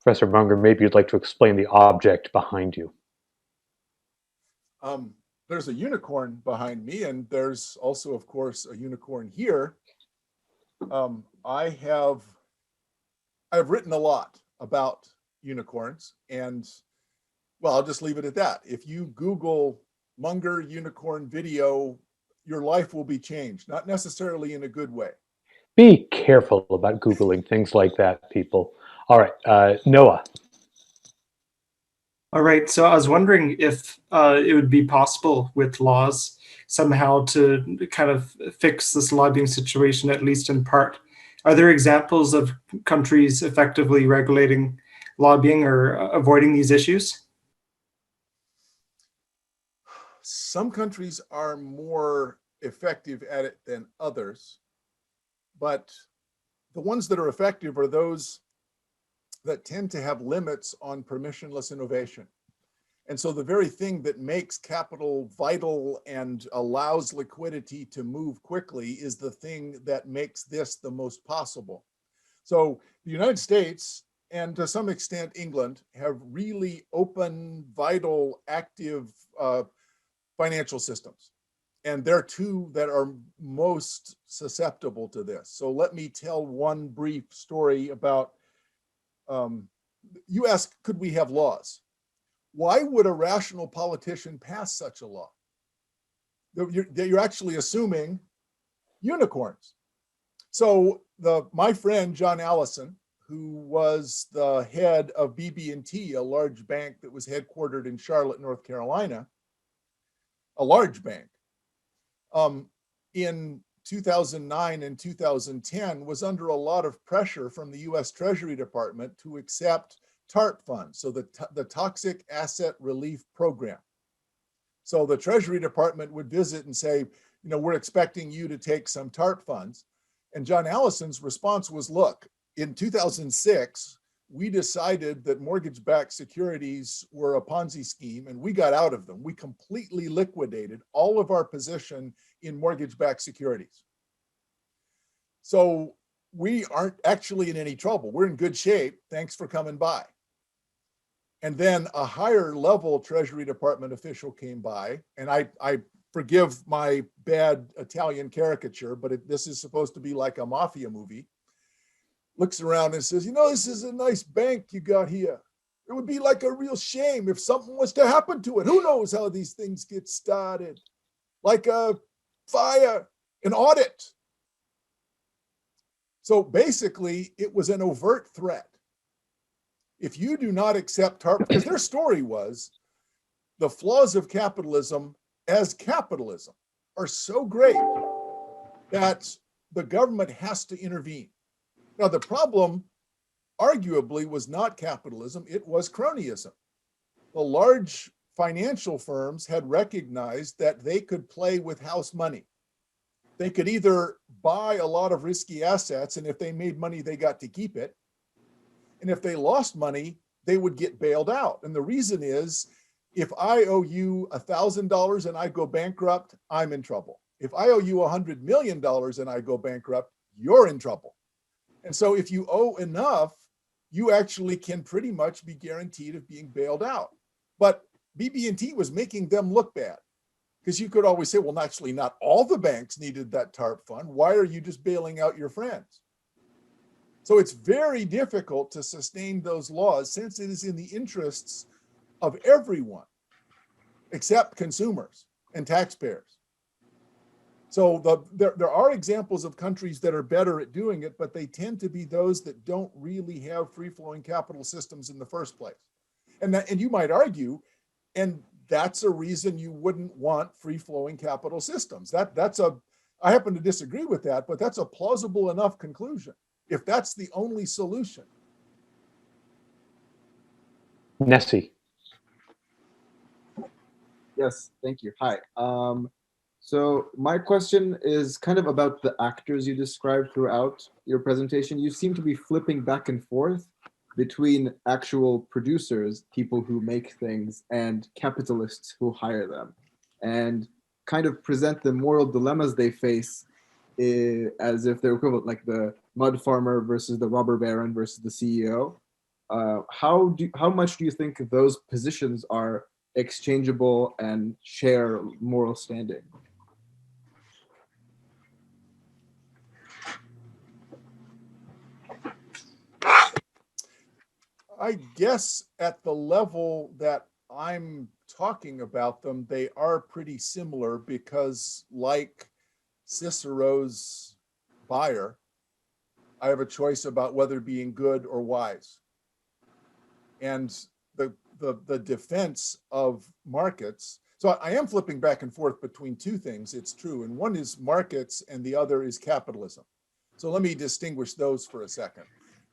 Professor Munger, maybe you'd like to explain the object behind you. There's a unicorn behind me, and there's also, of course, a unicorn here. I've written a lot about unicorns, and well, I'll just leave it at that. If you Google Munger unicorn video, your life will be changed, not necessarily in a good way. Be careful about Googling things like that, people. All right, Noah. All right, so I was wondering if it would be possible with laws somehow to kind of fix this lobbying situation, at least in part. Are there examples of countries effectively regulating lobbying or avoiding these issues? Some countries are more effective at it than others, but the ones that are effective are those that tend to have limits on permissionless innovation. And so the very thing that makes capital vital and allows liquidity to move quickly is the thing that makes this the most possible. So the United States, and to some extent England, have really open, vital, active financial systems. And they're two that are most susceptible to this. So let me tell one brief story about, you ask, could we have laws? Why would a rational politician pass such a law? You're actually assuming unicorns. So my friend, John Allison, who was the head of BB&T, a large bank that was headquartered in Charlotte, North Carolina, a large bank, in 2009 and 2010 was under a lot of pressure from the US Treasury Department to accept TARP funds, so the Toxic Asset Relief Program. So the Treasury Department would visit and say, we're expecting you to take some TARP funds. And John Allison's response was, look, in 2006, we decided that mortgage-backed securities were a Ponzi scheme, and we got out of them. We completely liquidated all of our position in mortgage-backed securities. So we aren't actually in any trouble. We're in good shape. Thanks for coming by. And then a higher level Treasury Department official came by, and I forgive my bad Italian caricature, but this is supposed to be like a mafia movie. Looks around and says, this is a nice bank you got here. It would be like a real shame if something was to happen to it. Who knows how these things get started? Like a fire, an audit. So basically, it was an overt threat. If you do not accept TARP, because their story was the flaws of capitalism as capitalism are so great that the government has to intervene. Now, the problem arguably was not capitalism, it was cronyism. The large financial firms had recognized that they could play with house money. They could either buy a lot of risky assets, and if they made money, they got to keep it. And if they lost money, they would get bailed out. And the reason is, if I owe you $1,000 and I go bankrupt, I'm in trouble. If I owe you $100 million and I go bankrupt, you're in trouble. And so if you owe enough, you actually can pretty much be guaranteed of being bailed out. But BB&T was making them look bad, because you could always say, well, actually, not all the banks needed that TARP fund. Why are you just bailing out your friends? So it's very difficult to sustain those laws, since it is in the interests of everyone except consumers and taxpayers. So there are examples of countries that are better at doing it, but they tend to be those that don't really have free-flowing capital systems in the first place. And you might argue, and that's a reason you wouldn't want free-flowing capital systems. That's I happen to disagree with that, but that's a plausible enough conclusion if that's the only solution. Nessie. Yes, thank you. Hi. So my question is kind of about the actors you described throughout your presentation. You seem to be flipping back and forth between actual producers, people who make things, and capitalists who hire them, and kind of present the moral dilemmas they face as if they're equivalent, like the mud farmer versus the robber baron versus the CEO. How much do you think those positions are exchangeable and share moral standing? I guess at the level that I'm talking about them, they are pretty similar because, like Cicero's buyer, I have a choice about whether being good or wise. And the defense of markets. So I am flipping back and forth between two things, it's true. And one is markets and the other is capitalism. So let me distinguish those for a second.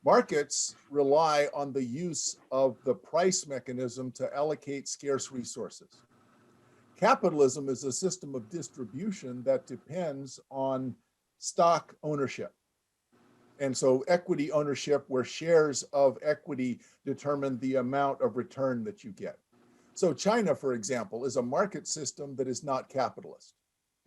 Markets rely on the use of the price mechanism to allocate scarce resources. Capitalism is a system of distribution that depends on stock ownership. And so equity ownership, where shares of equity determine the amount of return that you get. So China, for example, is a market system that is not capitalist.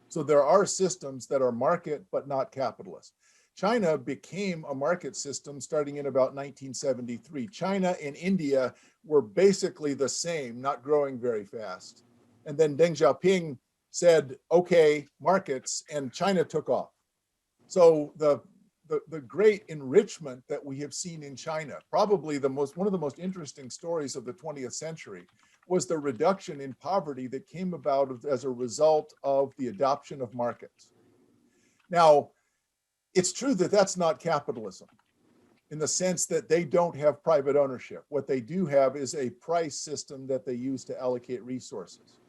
So there are systems that are market but not capitalist. China became a market system starting in about 1973. China and India were basically the same, not growing very fast. And then Deng Xiaoping said, okay, markets, and China took off. So the great enrichment that we have seen in China, probably one of the most interesting stories of the 20th century, was the reduction in poverty that came about as a result of the adoption of markets. Now, it's true that that's not capitalism in the sense that they don't have private ownership. What they do have is a price system that they use to allocate resources.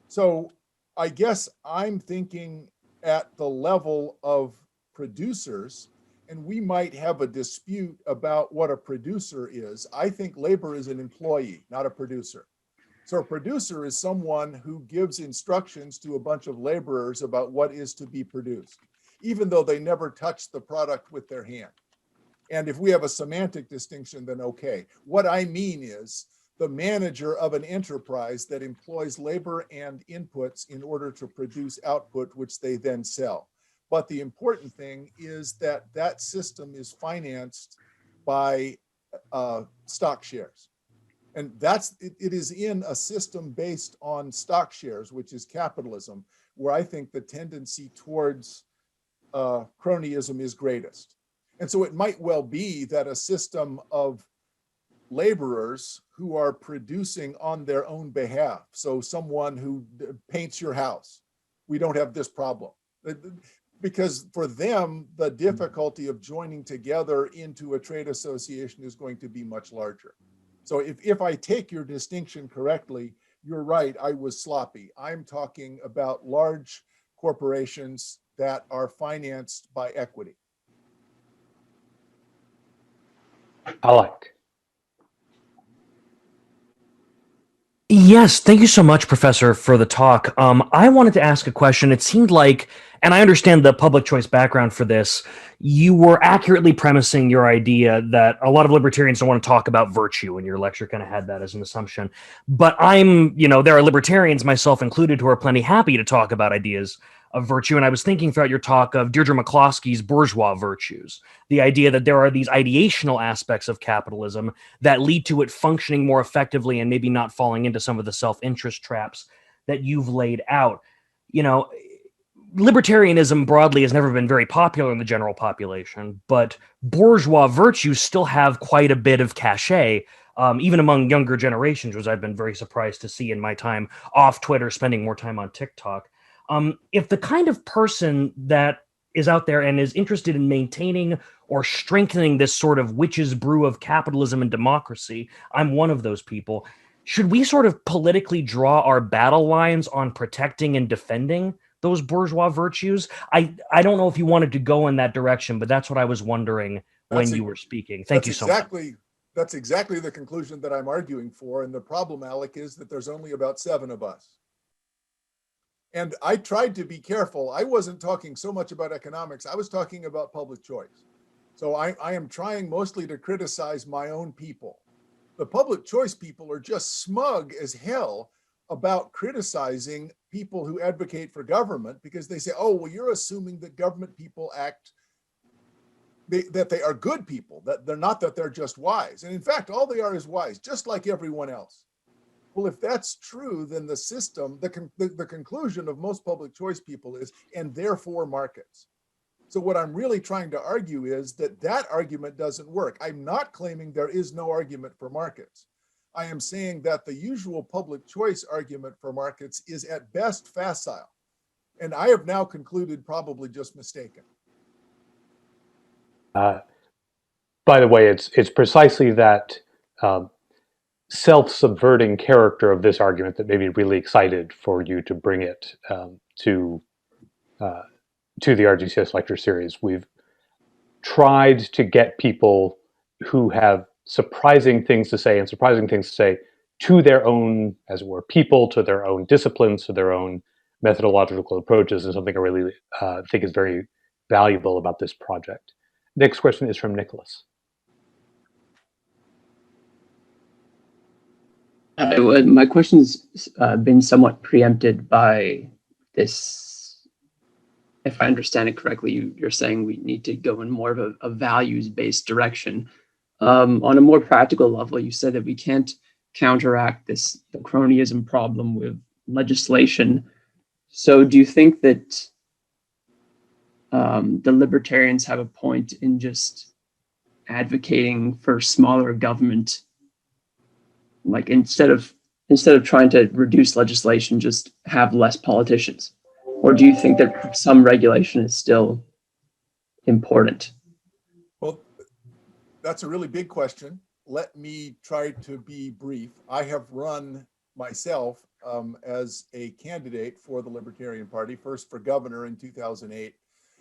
So I guess I'm thinking at the level of producers, and we might have a dispute about what a producer is. I think labor is an employee, not a producer. So a producer is someone who gives instructions to a bunch of laborers about what is to be produced, even though they never touch the product with their hand. And if we have a semantic distinction, then okay. What I mean is the manager of an enterprise that employs labor and inputs in order to produce output, which they then sell. But the important thing is that that system is financed by stock shares. And it is in a system based on stock shares, which is capitalism, where I think the tendency towards cronyism is greatest. And so it might well be that a system of laborers who are producing on their own behalf, so someone who paints your house, we don't have this problem. Because for them, the difficulty of joining together into a trade association is going to be much larger. So if I take your distinction correctly, you're right, I was sloppy. I'm talking about large corporations that are financed by equity. Alec. Yes, thank you so much, Professor, for the talk. I wanted to ask a question. It seemed like, and I understand the public choice background for this, you were accurately premising your idea that a lot of libertarians don't want to talk about virtue, and your lecture kind of had that as an assumption. But there are libertarians, myself included, who are plenty happy to talk about ideas of virtue. And I was thinking throughout your talk of Deirdre McCloskey's bourgeois virtues, the idea that there are these ideational aspects of capitalism that lead to it functioning more effectively and maybe not falling into some of the self-interest traps that you've laid out. You know, libertarianism broadly has never been very popular in the general population, but bourgeois virtues still have quite a bit of cachet, even among younger generations, which I've been very surprised to see in my time off Twitter, spending more time on TikTok. If the kind of person that is out there and is interested in maintaining or strengthening this sort of witch's brew of capitalism and democracy, I'm one of those people. Should we sort of politically draw our battle lines on protecting and defending those bourgeois virtues? I don't know if you wanted to go in that direction, but that's what I was wondering when you were speaking. Thank you so much. That's exactly the conclusion that I'm arguing for. And the problem, Alec, is that there's only about 7 of us. And I tried to be careful. I wasn't talking so much about economics. I was talking about public choice. So I am trying mostly to criticize my own people. The public choice people are just smug as hell about criticizing people who advocate for government, because they say, oh, well, you're assuming that government people act, that they are good people, that they're not, that they're just wise. And in fact, all they are is wise, just like everyone else. Well, if that's true, then the system, the conclusion of most public choice people is, and therefore markets. So what I'm really trying to argue is that that argument doesn't work. I'm not claiming there is no argument for markets. I am saying that the usual public choice argument for markets is at best facile. And I have now concluded probably just mistaken. By the way, it's precisely that self-subverting character of this argument that made me really excited for you to bring it to the RGCS lecture series. We've tried to get people who have surprising things to say to their own, as it were, people, to their own disciplines, to their own methodological approaches, is something I really think is very valuable about this project. Next question is from Nicholas. My question's been somewhat preempted by this. If I understand it correctly, you're saying we need to go in more of a values-based direction. On a more practical level, you said that we can't counteract the cronyism problem with legislation. So do you think that the libertarians have a point in just advocating for smaller government? Like instead of trying to reduce legislation, just have less politicians? Or do you think that some regulation is still important? Well, that's a really big question. Let me try to be brief. I have run myself as a candidate for the Libertarian Party, first for governor in 2008,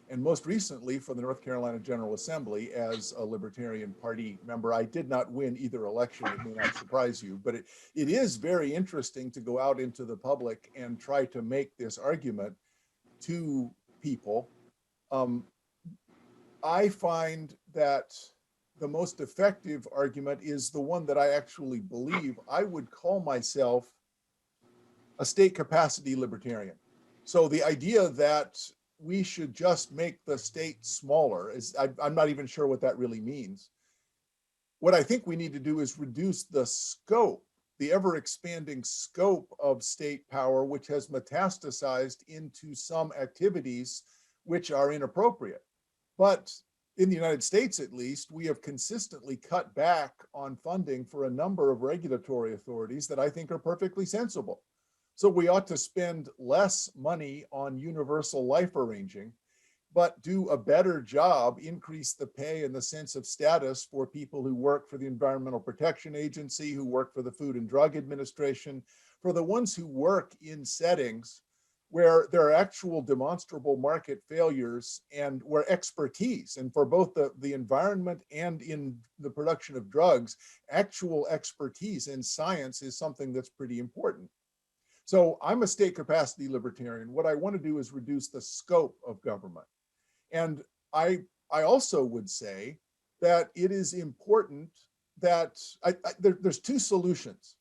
and most recently for the North Carolina General Assembly as a Libertarian Party member. I did not win either election, it may not surprise you, but it is very interesting to go out into the public and try to make this argument to people. I find that the most effective argument is the one that I actually believe. I would call myself a state capacity libertarian. So the idea that we should just make the state smaller is, I'm not even sure what that really means. What I think we need to do is reduce the scope, the ever expanding scope of state power, which has metastasized into some activities which are inappropriate. But in the United States, at least, we have consistently cut back on funding for a number of regulatory authorities that I think are perfectly sensible. So we ought to spend less money on universal life arranging, but do a better job, increase the pay and the sense of status for people who work for the Environmental Protection Agency, who work for the Food and Drug Administration, for the ones who work in settings where there are actual demonstrable market failures and where expertise, and for both the environment and in the production of drugs, actual expertise in science is something that's pretty important. So I'm a state capacity libertarian. What I want to do is reduce the scope of government. And I also would say that it is important that there's two solutions.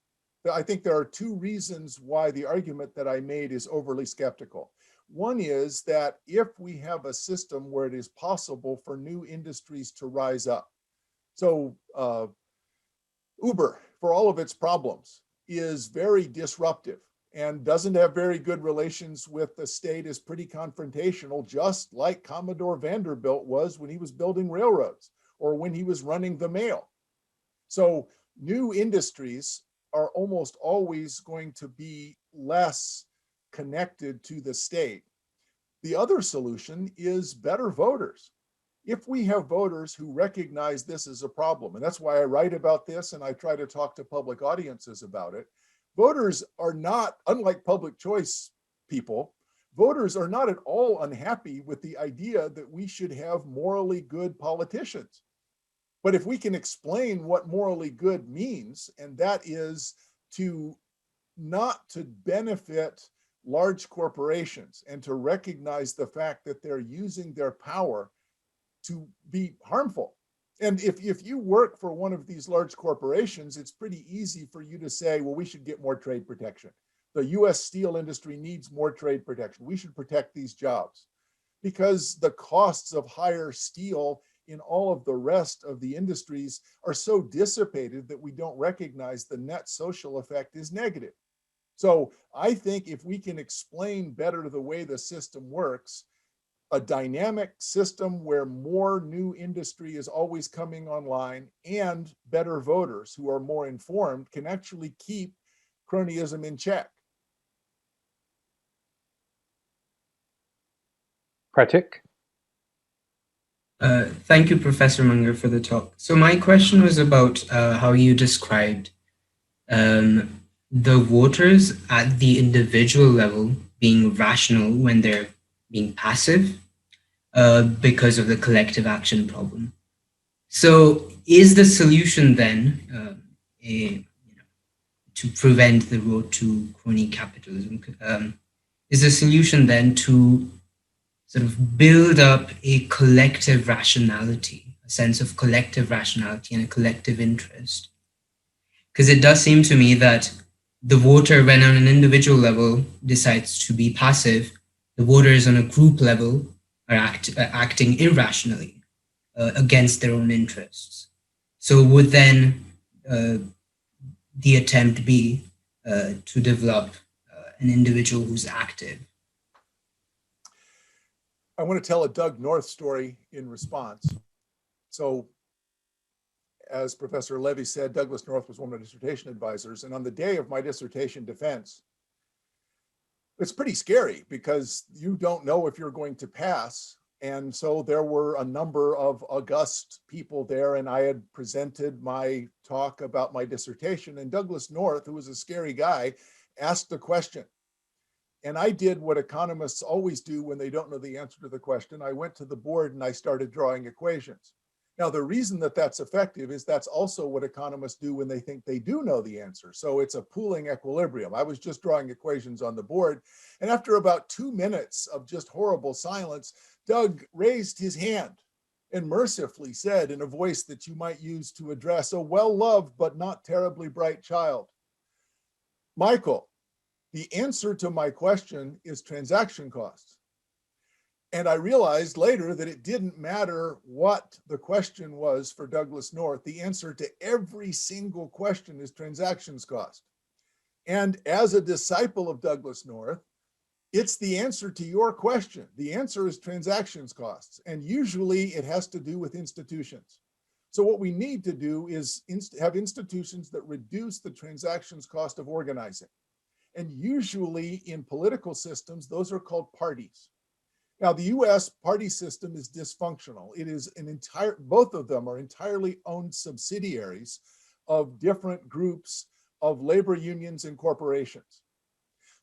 I think there are two reasons why the argument that I made is overly skeptical. One is that if we have a system where it is possible for new industries to rise up. So Uber, for all of its problems, is very disruptive and doesn't have very good relations with the state, is pretty confrontational, just like Commodore Vanderbilt was when he was building railroads or when he was running the mail. So new industries are almost always going to be less connected to the state. The other solution is better voters. If we have voters who recognize this as a problem, and that's why I write about this and I try to talk to public audiences about it, voters are not, unlike public choice people, voters are not at all unhappy with the idea that we should have morally good politicians. But if we can explain what morally good means, and that is to not to benefit large corporations and to recognize the fact that they're using their power to be harmful. And if you work for one of these large corporations, it's pretty easy for you to say, well, we should get more trade protection. The US steel industry needs more trade protection. We should protect these jobs, because the costs of higher steel in all of the rest of the industries are so dissipated that we don't recognize the net social effect is negative. So I think if we can explain better the way the system works, a dynamic system where more new industry is always coming online and better voters who are more informed can actually keep cronyism in check. Pratik? Thank you, Professor Munger, for the talk. So my question was about how you described the voters at the individual level being rational when they're being passive because of the collective action problem. So is the solution then to prevent the road to crony capitalism, is the solution then to sort of build up a collective rationality, a sense of collective rationality and a collective interest? Because it does seem to me that the voter, when on an individual level decides to be passive, the voters on a group level are acting irrationally against their own interests. So would then the attempt be to develop an individual who's active? I want to tell a Doug North story in response. So as Professor Levy said, Douglas North was one of my dissertation advisors. And on the day of my dissertation defense, it's pretty scary because you don't know if you're going to pass. And so there were a number of august people there, and I had presented my talk about my dissertation. And Douglas North, who was a scary guy, asked a question. And I did what economists always do when they don't know the answer to the question. I went to the board and I started drawing equations. Now, the reason that that's effective is that's also what economists do when they think they do know the answer. So it's a pooling equilibrium. I was just drawing equations on the board. And after about 2 minutes of just horrible silence, Doug raised his hand and mercifully said in a voice that you might use to address a well-loved but not terribly bright child, "Michael, the answer to my question is transaction costs." And I realized later that it didn't matter what the question was for Douglas North. The answer to every single question is transactions cost. And as a disciple of Douglas North, it's the answer to your question. The answer is transactions costs. And usually it has to do with institutions. So what we need to do is have institutions that reduce the transactions cost of organizing. And usually in political systems, those are called parties. Now, the US party system is dysfunctional. It is both of them are entirely owned subsidiaries of different groups of labor unions and corporations.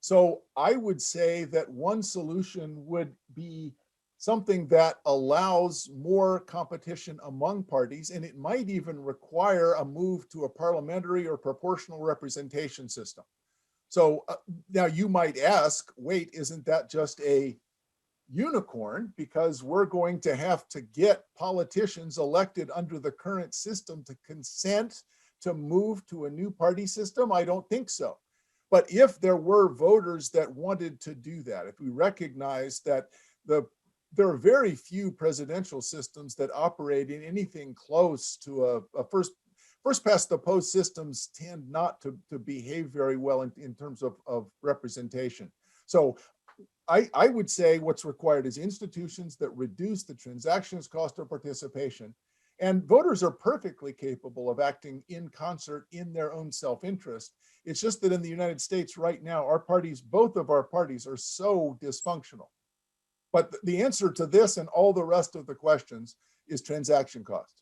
So I would say that one solution would be something that allows more competition among parties, and it might even require a move to a parliamentary or proportional representation system. So now you might ask, wait, isn't that just a unicorn? Because we're going to have to get politicians elected under the current system to consent to move to a new party system? I don't think so. But if there were voters that wanted to do that, if we recognize that there are very few presidential systems that operate in anything close to a first past the post systems tend not to behave very well in terms of representation. So I would say what's required is institutions that reduce the transactions cost of participation. And voters are perfectly capable of acting in concert in their own self-interest. It's just that in the United States right now, our parties, both of our parties, are so dysfunctional. But the answer to this and all the rest of the questions is transaction cost.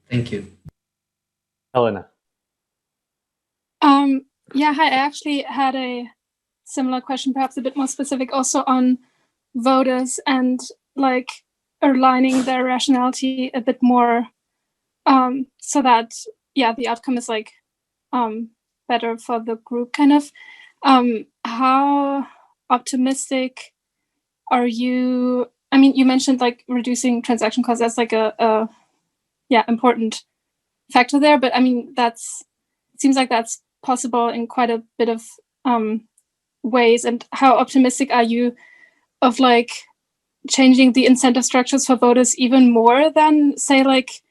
Thank you. Helena. Yeah, hi. I actually had a similar question, perhaps a bit more specific, also on voters and like aligning their rationality a bit more, so that the outcome is like better for the group, kind of. How optimistic are you? I mean, you mentioned like reducing transaction costs as like a important factor there, but I mean, it seems like that's possible in quite a bit of ways. And how optimistic are you of like changing the incentive structures for voters even more than, say, like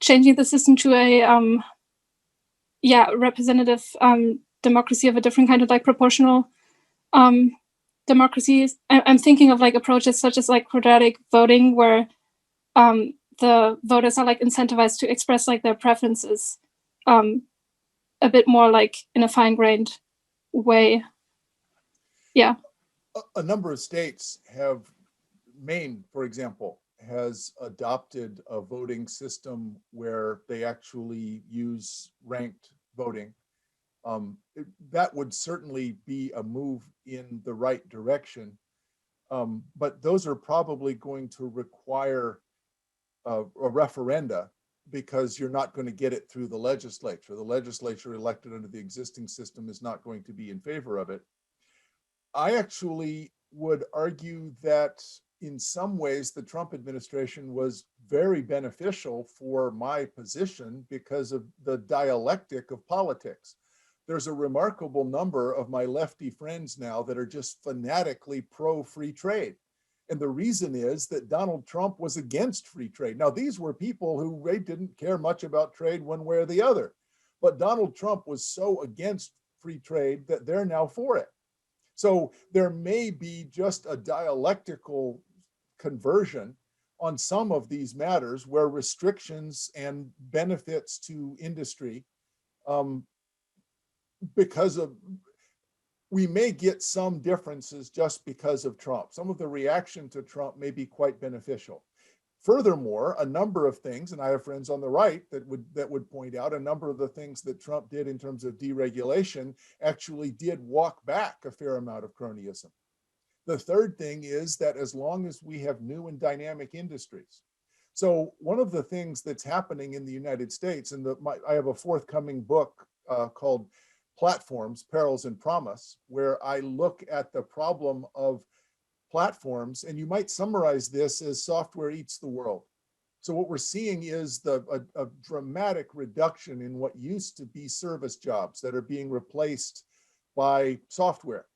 changing the system to a representative democracy of a different kind of like proportional democracies? I'm thinking of like approaches such as like quadratic voting, where the voters are like incentivized to express like their preferences a bit more like in a fine-grained way. Yeah. A number of states have, Maine, for example, has adopted a voting system where they actually use ranked voting. That would certainly be a move in the right direction. But those are probably going to require a referenda, because you're not going to get it through the legislature. The legislature elected under the existing system is not going to be in favor of it. I actually would argue that in some ways the Trump administration was very beneficial for my position because of the dialectic of politics. There's a remarkable number of my lefty friends now that are just fanatically pro-free trade. And the reason is that Donald Trump was against free trade. Now, these were people who really didn't care much about trade one way or the other. But Donald Trump was so against free trade that they're now for it. So there may be just a dialectical conversion on some of these matters where restrictions and benefits to industry, because of, we may get some differences just because of Trump. Some of the reaction to Trump may be quite beneficial. Furthermore, a number of things, and I have friends on the right that would point out a number of the things that Trump did in terms of deregulation actually did walk back a fair amount of cronyism. The third thing is that as long as we have new and dynamic industries. So one of the things that's happening in the United States, and I have a forthcoming book called Platforms, Perils and Promise, where I look at the problem of platforms, and you might summarize this as software eats the world. So what we're seeing is a dramatic reduction in what used to be service jobs that are being replaced by software.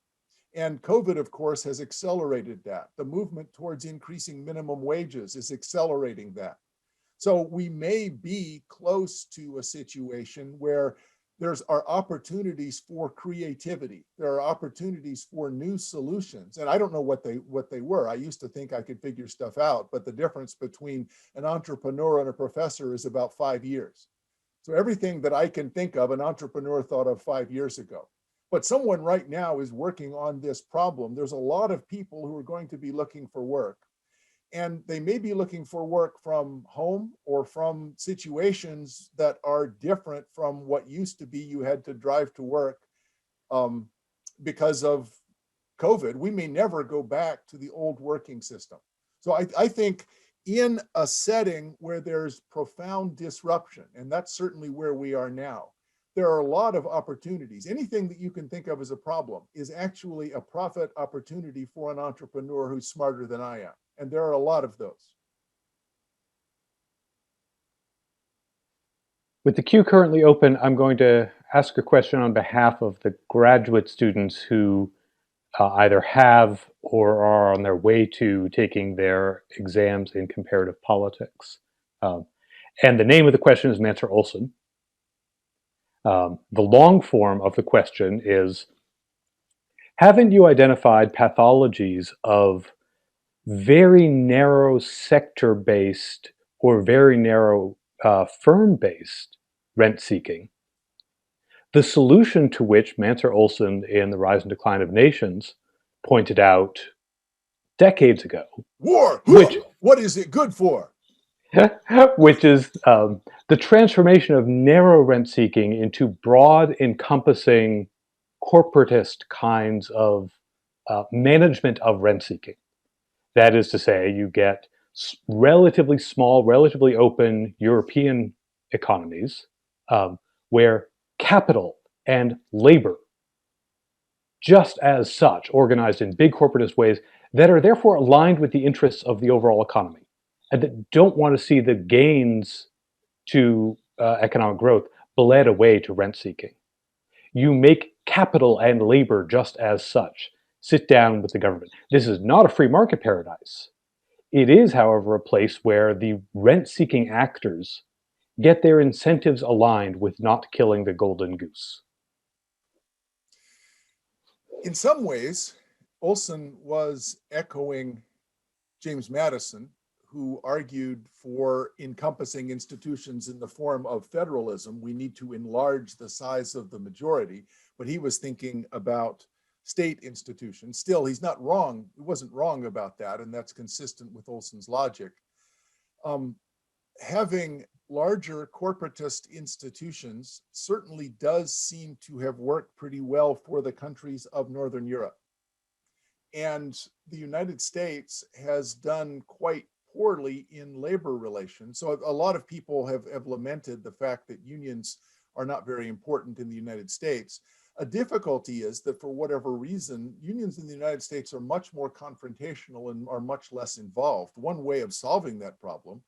And COVID, of course, has accelerated that. The movement towards increasing minimum wages is accelerating that. So we may be close to a situation where there are opportunities for creativity. There are opportunities for new solutions. And I don't know what they were. I used to think I could figure stuff out, but the difference between an entrepreneur and a professor is about 5 years. So everything that I can think of, an entrepreneur thought of 5 years ago. But someone right now is working on this problem. There's a lot of people who are going to be looking for work. And they may be looking for work from home or from situations that are different from what used to be you had to drive to work because of COVID. We may never go back to the old working system. So I think in a setting where there's profound disruption, and that's certainly where we are now, there are a lot of opportunities. Anything that you can think of as a problem is actually a profit opportunity for an entrepreneur who's smarter than I am. And there are a lot of those. With the queue currently open, I'm going to ask a question on behalf of the graduate students who either have or are on their way to taking their exams in comparative politics. And the name of the question is Mansur Olson. The long form of the question is, haven't you identified pathologies of very narrow sector-based or very narrow firm-based rent-seeking, the solution to which Mansur Olson in The Rise and Decline of Nations pointed out decades ago? War! Which, what is it good for? which is the transformation of narrow rent-seeking into broad, encompassing corporatist kinds of management of rent seeking. That is to say, you get relatively small, relatively open European economies where capital and labor, just as such, organized in big corporatist ways that are therefore aligned with the interests of the overall economy and that don't want to see the gains to economic growth bled away to rent seeking. You make capital and labor just as such. Sit down with the government. This is not a free market paradise. It is, however, a place where the rent-seeking actors get their incentives aligned with not killing the golden goose. In some ways, Olson was echoing James Madison, who argued for encompassing institutions in the form of federalism. We need to enlarge the size of the majority, but he was thinking about state institutions. Still, he's not wrong. He wasn't wrong about that, and that's consistent with Olson's logic. Having larger corporatist institutions certainly does seem to have worked pretty well for the countries of Northern Europe. And the United States has done quite poorly in labor relations. So a lot of people have lamented the fact that unions are not very important in the United States. A difficulty is that for whatever reason, unions in the United States are much more confrontational and are much less involved. One way of solving that problem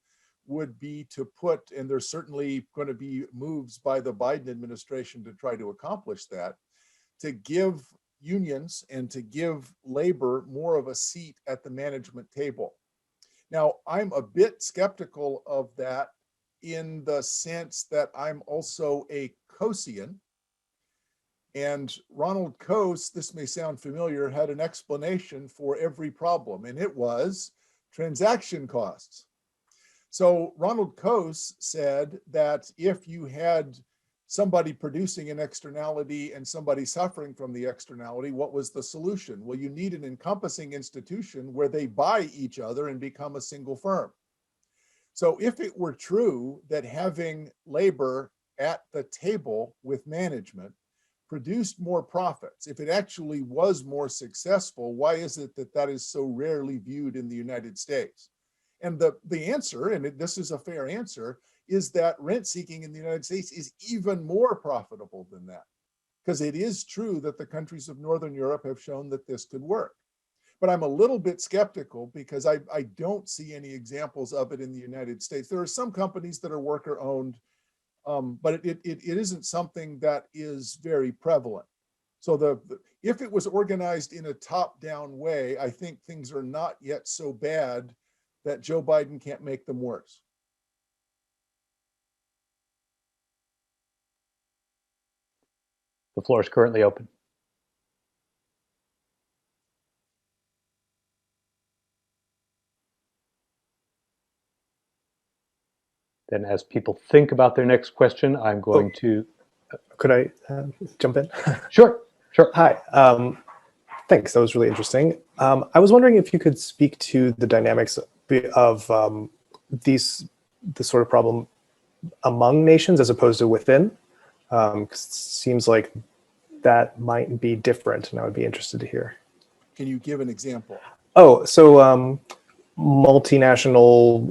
would be to put, and there's certainly going to be moves by the Biden administration to try to accomplish that, to give unions and to give labor more of a seat at the management table. Now, I'm a bit skeptical of that in the sense that I'm also a Coasian. And Ronald Coase, this may sound familiar, had an explanation for every problem, and it was transaction costs. So Ronald Coase said that if you had somebody producing an externality and somebody suffering from the externality, what was the solution? Well, you need an encompassing institution where they buy each other and become a single firm. So if it were true that having labor at the table with management produced more profits, if it actually was more successful, why is it that that is so rarely viewed in the United States? And the answer, and this is a fair answer, is that rent seeking in the United States is even more profitable than that. Because it is true that the countries of Northern Europe have shown that this could work. But I'm a little bit skeptical because I don't see any examples of it in the United States. There are some companies that are worker owned, but it isn't something that is very prevalent. So if it was organized in a top-down way, I think things are not yet so bad that Joe Biden can't make them worse. The floor is currently open. Then as people think about their next question, I'm going to... Could I jump in? Sure. Hi. Thanks. That was really interesting. I was wondering if you could speak to the dynamics of this sort of problem among nations as opposed to within. 'Cause it seems like that might be different, and I would be interested to hear. Can you give an example? Oh, so multinational,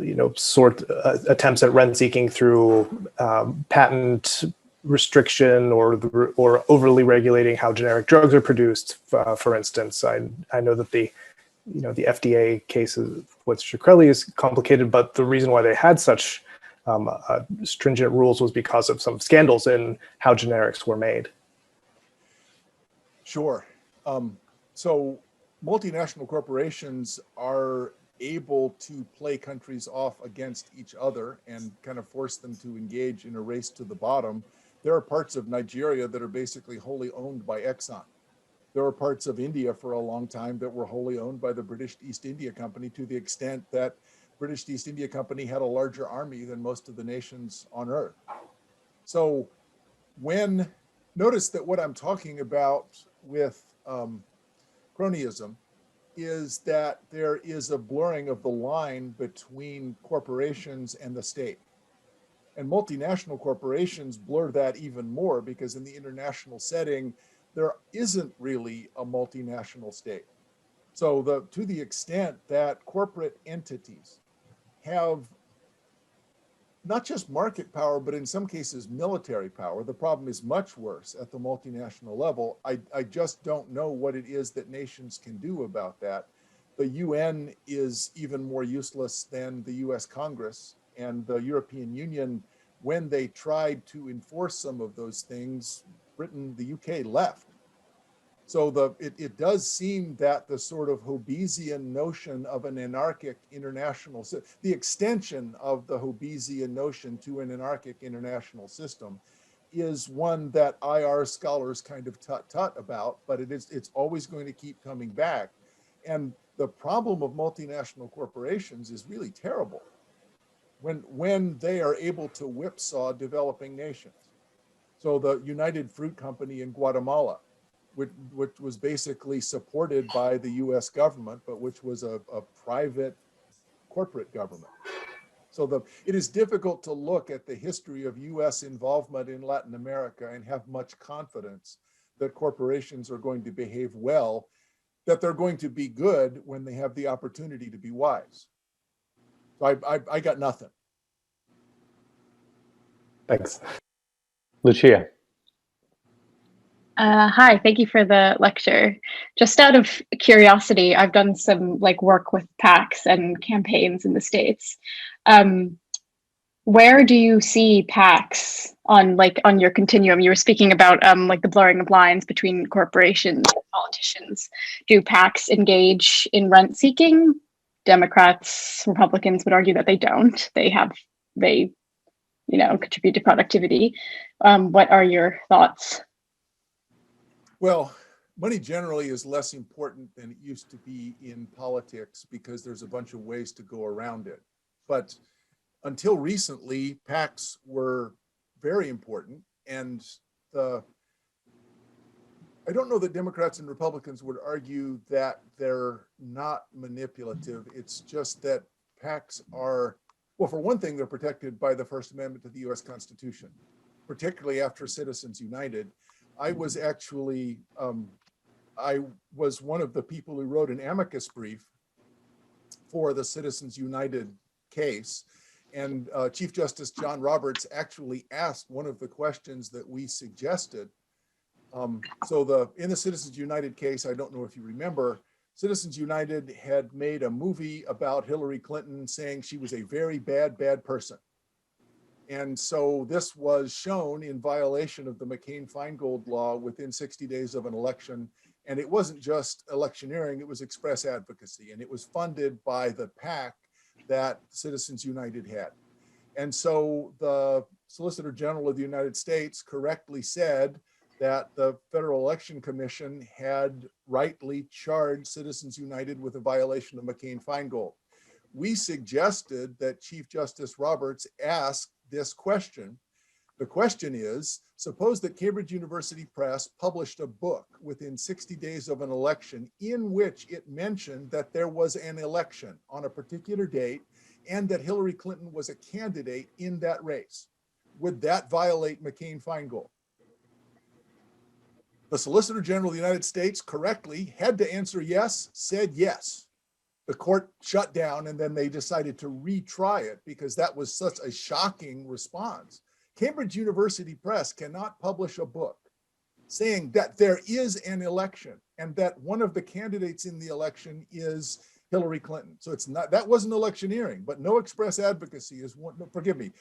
attempts at rent seeking through patent restriction or overly regulating how generic drugs are produced. For instance, I know that the FDA case with Shkreli is complicated, but the reason why they had such stringent rules was because of some scandals in how generics were made. Sure. So multinational corporations are able to play countries off against each other and kind of force them to engage in a race to the bottom. There are parts of Nigeria that are basically wholly owned by Exxon. There are parts of India for a long time that were wholly owned by the British East India Company, to the extent that British East India Company had a larger army than most of the nations on earth. So notice that what I'm talking about with cronyism is that there is a blurring of the line between corporations and the state. And multinational corporations blur that even more because in the international setting, there isn't really a multinational state. So to the extent that corporate entities have not just market power, but in some cases military power, the problem is much worse at the multinational level. I just don't know what it is that nations can do about that. The UN is even more useless than the US Congress, and the European Union, when they tried to enforce some of those things, Britain, the UK left. So it does seem that the sort of Hobbesian notion of an anarchic international, the extension of the Hobbesian notion to an anarchic international system is one that IR scholars kind of tut about, but it's always going to keep coming back. And the problem of multinational corporations is really terrible when they are able to whipsaw developing nations. So the United Fruit Company in Guatemala, which was basically supported by the US government, but which was a private corporate government. So it is difficult to look at the history of US involvement in Latin America and have much confidence that corporations are going to behave well, that they're going to be good when they have the opportunity to be wise. So I got nothing. Thanks. Lucia. Hi, thank you for the lecture. Just out of curiosity, I've done some work with PACs and campaigns in the States. Where do you see PACs on your continuum? You were speaking about the blurring of lines between corporations and politicians. Do PACs engage in rent seeking? Democrats, Republicans would argue that they don't. They contribute to productivity. What are your thoughts? Well, money generally is less important than it used to be in politics because there's a bunch of ways to go around it. But until recently, PACs were very important. And I don't know that Democrats and Republicans would argue that they're not manipulative. It's just that PACs are, well, for one thing, they're protected by the First Amendment to the US Constitution, particularly after Citizens United. I was actually, I was one of the people who wrote an amicus brief for the Citizens United case. And Chief Justice John Roberts actually asked one of the questions that we suggested. In the Citizens United case, I don't know if you remember, Citizens United had made a movie about Hillary Clinton saying she was a very bad person. And so this was shown in violation of the McCain-Feingold law within 60 days of an election. And it wasn't just electioneering, it was express advocacy. And it was funded by the PAC that Citizens United had. And so the Solicitor General of the United States correctly said that the Federal Election Commission had rightly charged Citizens United with a violation of McCain-Feingold. We suggested that Chief Justice Roberts ask this question. The question is, suppose that Cambridge University Press published a book within 60 days of an election in which it mentioned that there was an election on a particular date and that Hillary Clinton was a candidate in that race. Would that violate McCain-Feingold? The Solicitor General of the United States correctly had to answer yes, said yes. The court shut down and then they decided to retry it because that was such a shocking response. Cambridge University Press cannot publish a book saying that there is an election and that one of the candidates in the election is Hillary Clinton. So it's not, that wasn't electioneering, but no express advocacy is one, forgive me,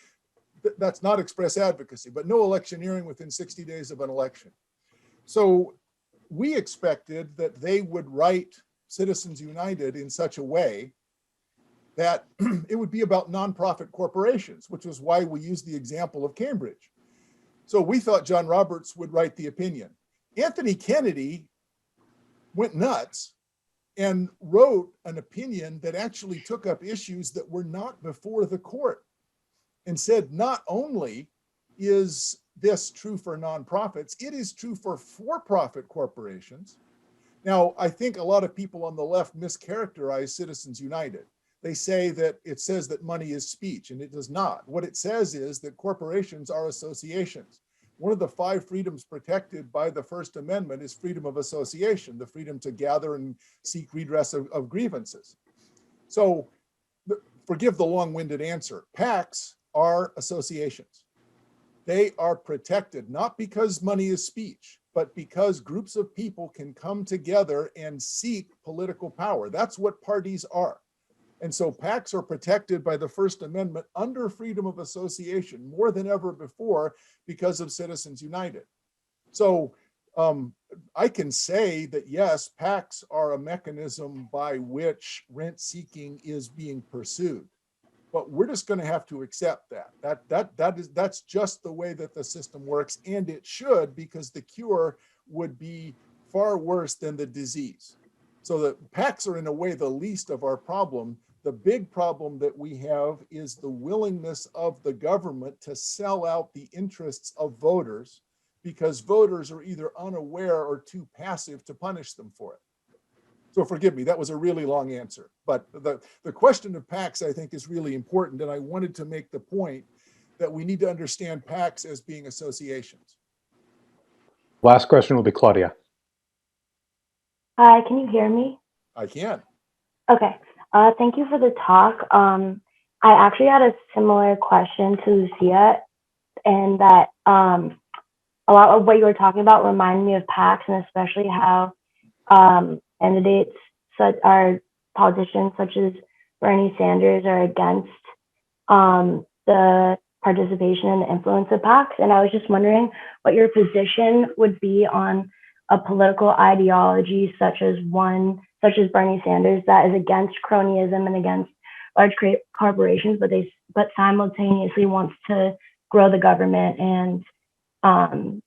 that's not express advocacy, but no electioneering within 60 days of an election. So we expected that they would write Citizens United in such a way that it would be about nonprofit corporations, which was why we used the example of Cambridge. So we thought John Roberts would write the opinion. Anthony Kennedy went nuts and wrote an opinion that actually took up issues that were not before the court and said, not only is this true for nonprofits, it is true for-profit corporations. Now, I think a lot of people on the left mischaracterize Citizens United. They say that it says that money is speech, and it does not. What it says is that corporations are associations. One of the 5 freedoms protected by the First Amendment is freedom of association, the freedom to gather and seek redress of grievances. So forgive the long-winded answer. PACs are associations. They are protected, not because money is speech, but because groups of people can come together and seek political power. That's what parties are. And so PACs are protected by the First Amendment under freedom of association more than ever before because of Citizens United. So I can say that yes, PACs are a mechanism by which rent seeking is being pursued, but we're just going to have to accept that. That's just the way that the system works, and it should, because the cure would be far worse than the disease. So the PACs are in a way the least of our problem. The big problem that we have is the willingness of the government to sell out the interests of voters, because voters are either unaware or too passive to punish them for it. So forgive me, that was a really long answer. But the question of PACs, I think, is really important. And I wanted to make the point that we need to understand PACs as being associations. Last question will be Claudia. Hi, can you hear me? I can. Okay. Thank you for the talk. I actually had a similar question to Lucia, and that a lot of what you were talking about reminded me of PACs, and especially how candidates, politicians such as Bernie Sanders, are against the participation and the influence of PACs. And I was just wondering what your position would be on a political ideology such as Bernie Sanders, that is against cronyism and against large corporations, but simultaneously wants to grow the government and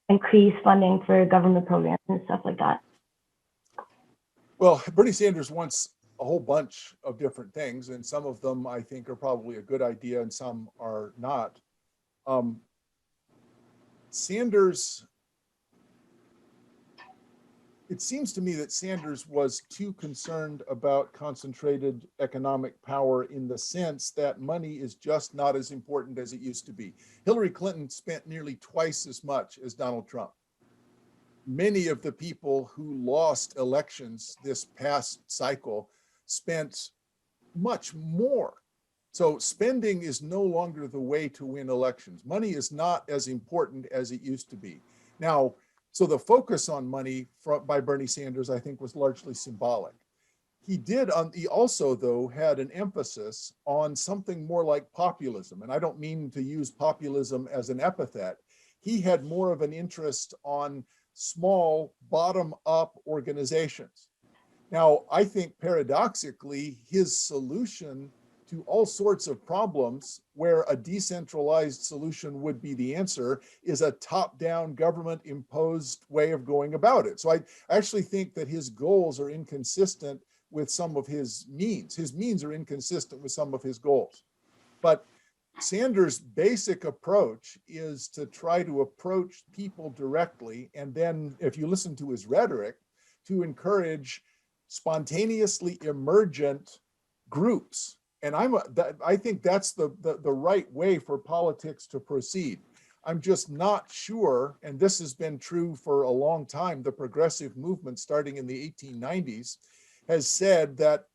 increase funding for government programs and stuff like that. Well, Bernie Sanders wants a whole bunch of different things, and some of them I think are probably a good idea and some are not. Sanders, it seems to me that Sanders was too concerned about concentrated economic power, in the sense that money is just not as important as it used to be. Hillary Clinton spent nearly twice as much as Donald Trump. Many of the people who lost elections this past cycle spent much more. So spending is no longer the way to win elections. Money is not as important as it used to be. Now, so the focus on money by Bernie Sanders, I think, was largely symbolic. He also, though, had an emphasis on something more like populism. And I don't mean to use populism as an epithet. He had more of an interest on small, bottom-up organizations. Now, I think paradoxically, his solution to all sorts of problems where a decentralized solution would be the answer is a top-down government-imposed way of going about it. So I actually think that his goals are inconsistent with some of his means. His means are inconsistent with some of his goals. But Sanders' basic approach is to try to approach people directly, and then, if you listen to his rhetoric, to encourage spontaneously emergent groups. And I think that's the right way for politics to proceed. I'm just not sure, and this has been true for a long time, the progressive movement starting in the 1890s has said that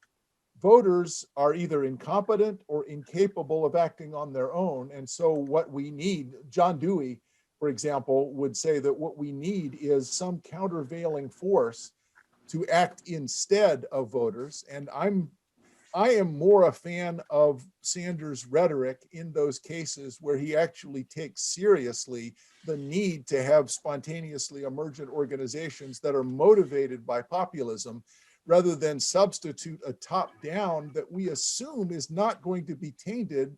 voters are either incompetent or incapable of acting on their own. And so what we need, John Dewey, for example, would say that what we need is some countervailing force to act instead of voters. And I am more a fan of Sanders' rhetoric in those cases where he actually takes seriously the need to have spontaneously emergent organizations that are motivated by populism, rather than substitute a top-down that we assume is not going to be tainted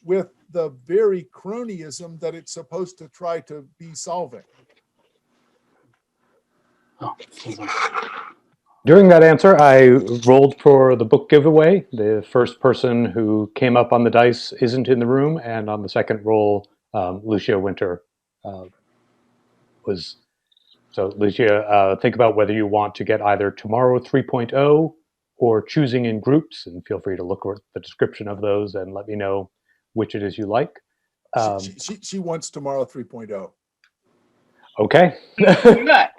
with the very cronyism that it's supposed to try to be solving. During that answer, I rolled for the book giveaway. The first person who came up on the dice isn't in the room, and on the second roll, Lucia Winter was. So Lucia, think about whether you want to get either Tomorrow 3.0 or Choosing in Groups, and feel free to look at the description of those and let me know which it is you like. She wants tomorrow 3.0. Okay. But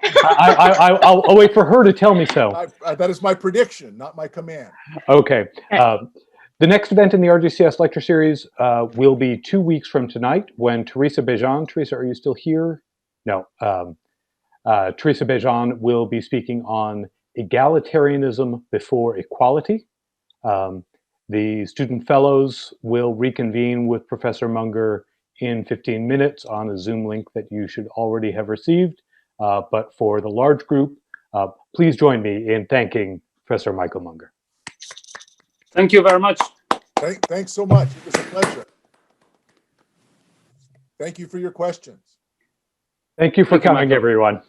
I'll wait for her to tell me so. That is my prediction, not my command. Okay. The next event in the RGCS lecture series will be 2 weeks from tonight when Teresa Bejan, Teresa, are you still here? No. Teresa Bejan will be speaking on egalitarianism before equality. The student fellows will reconvene with Professor Munger in 15 minutes on a Zoom link that you should already have received. But for the large group, please join me in thanking Professor Michael Munger. Thank you very much. Thanks so much. It was a pleasure. Thank you for your questions. Thank you for coming, everyone.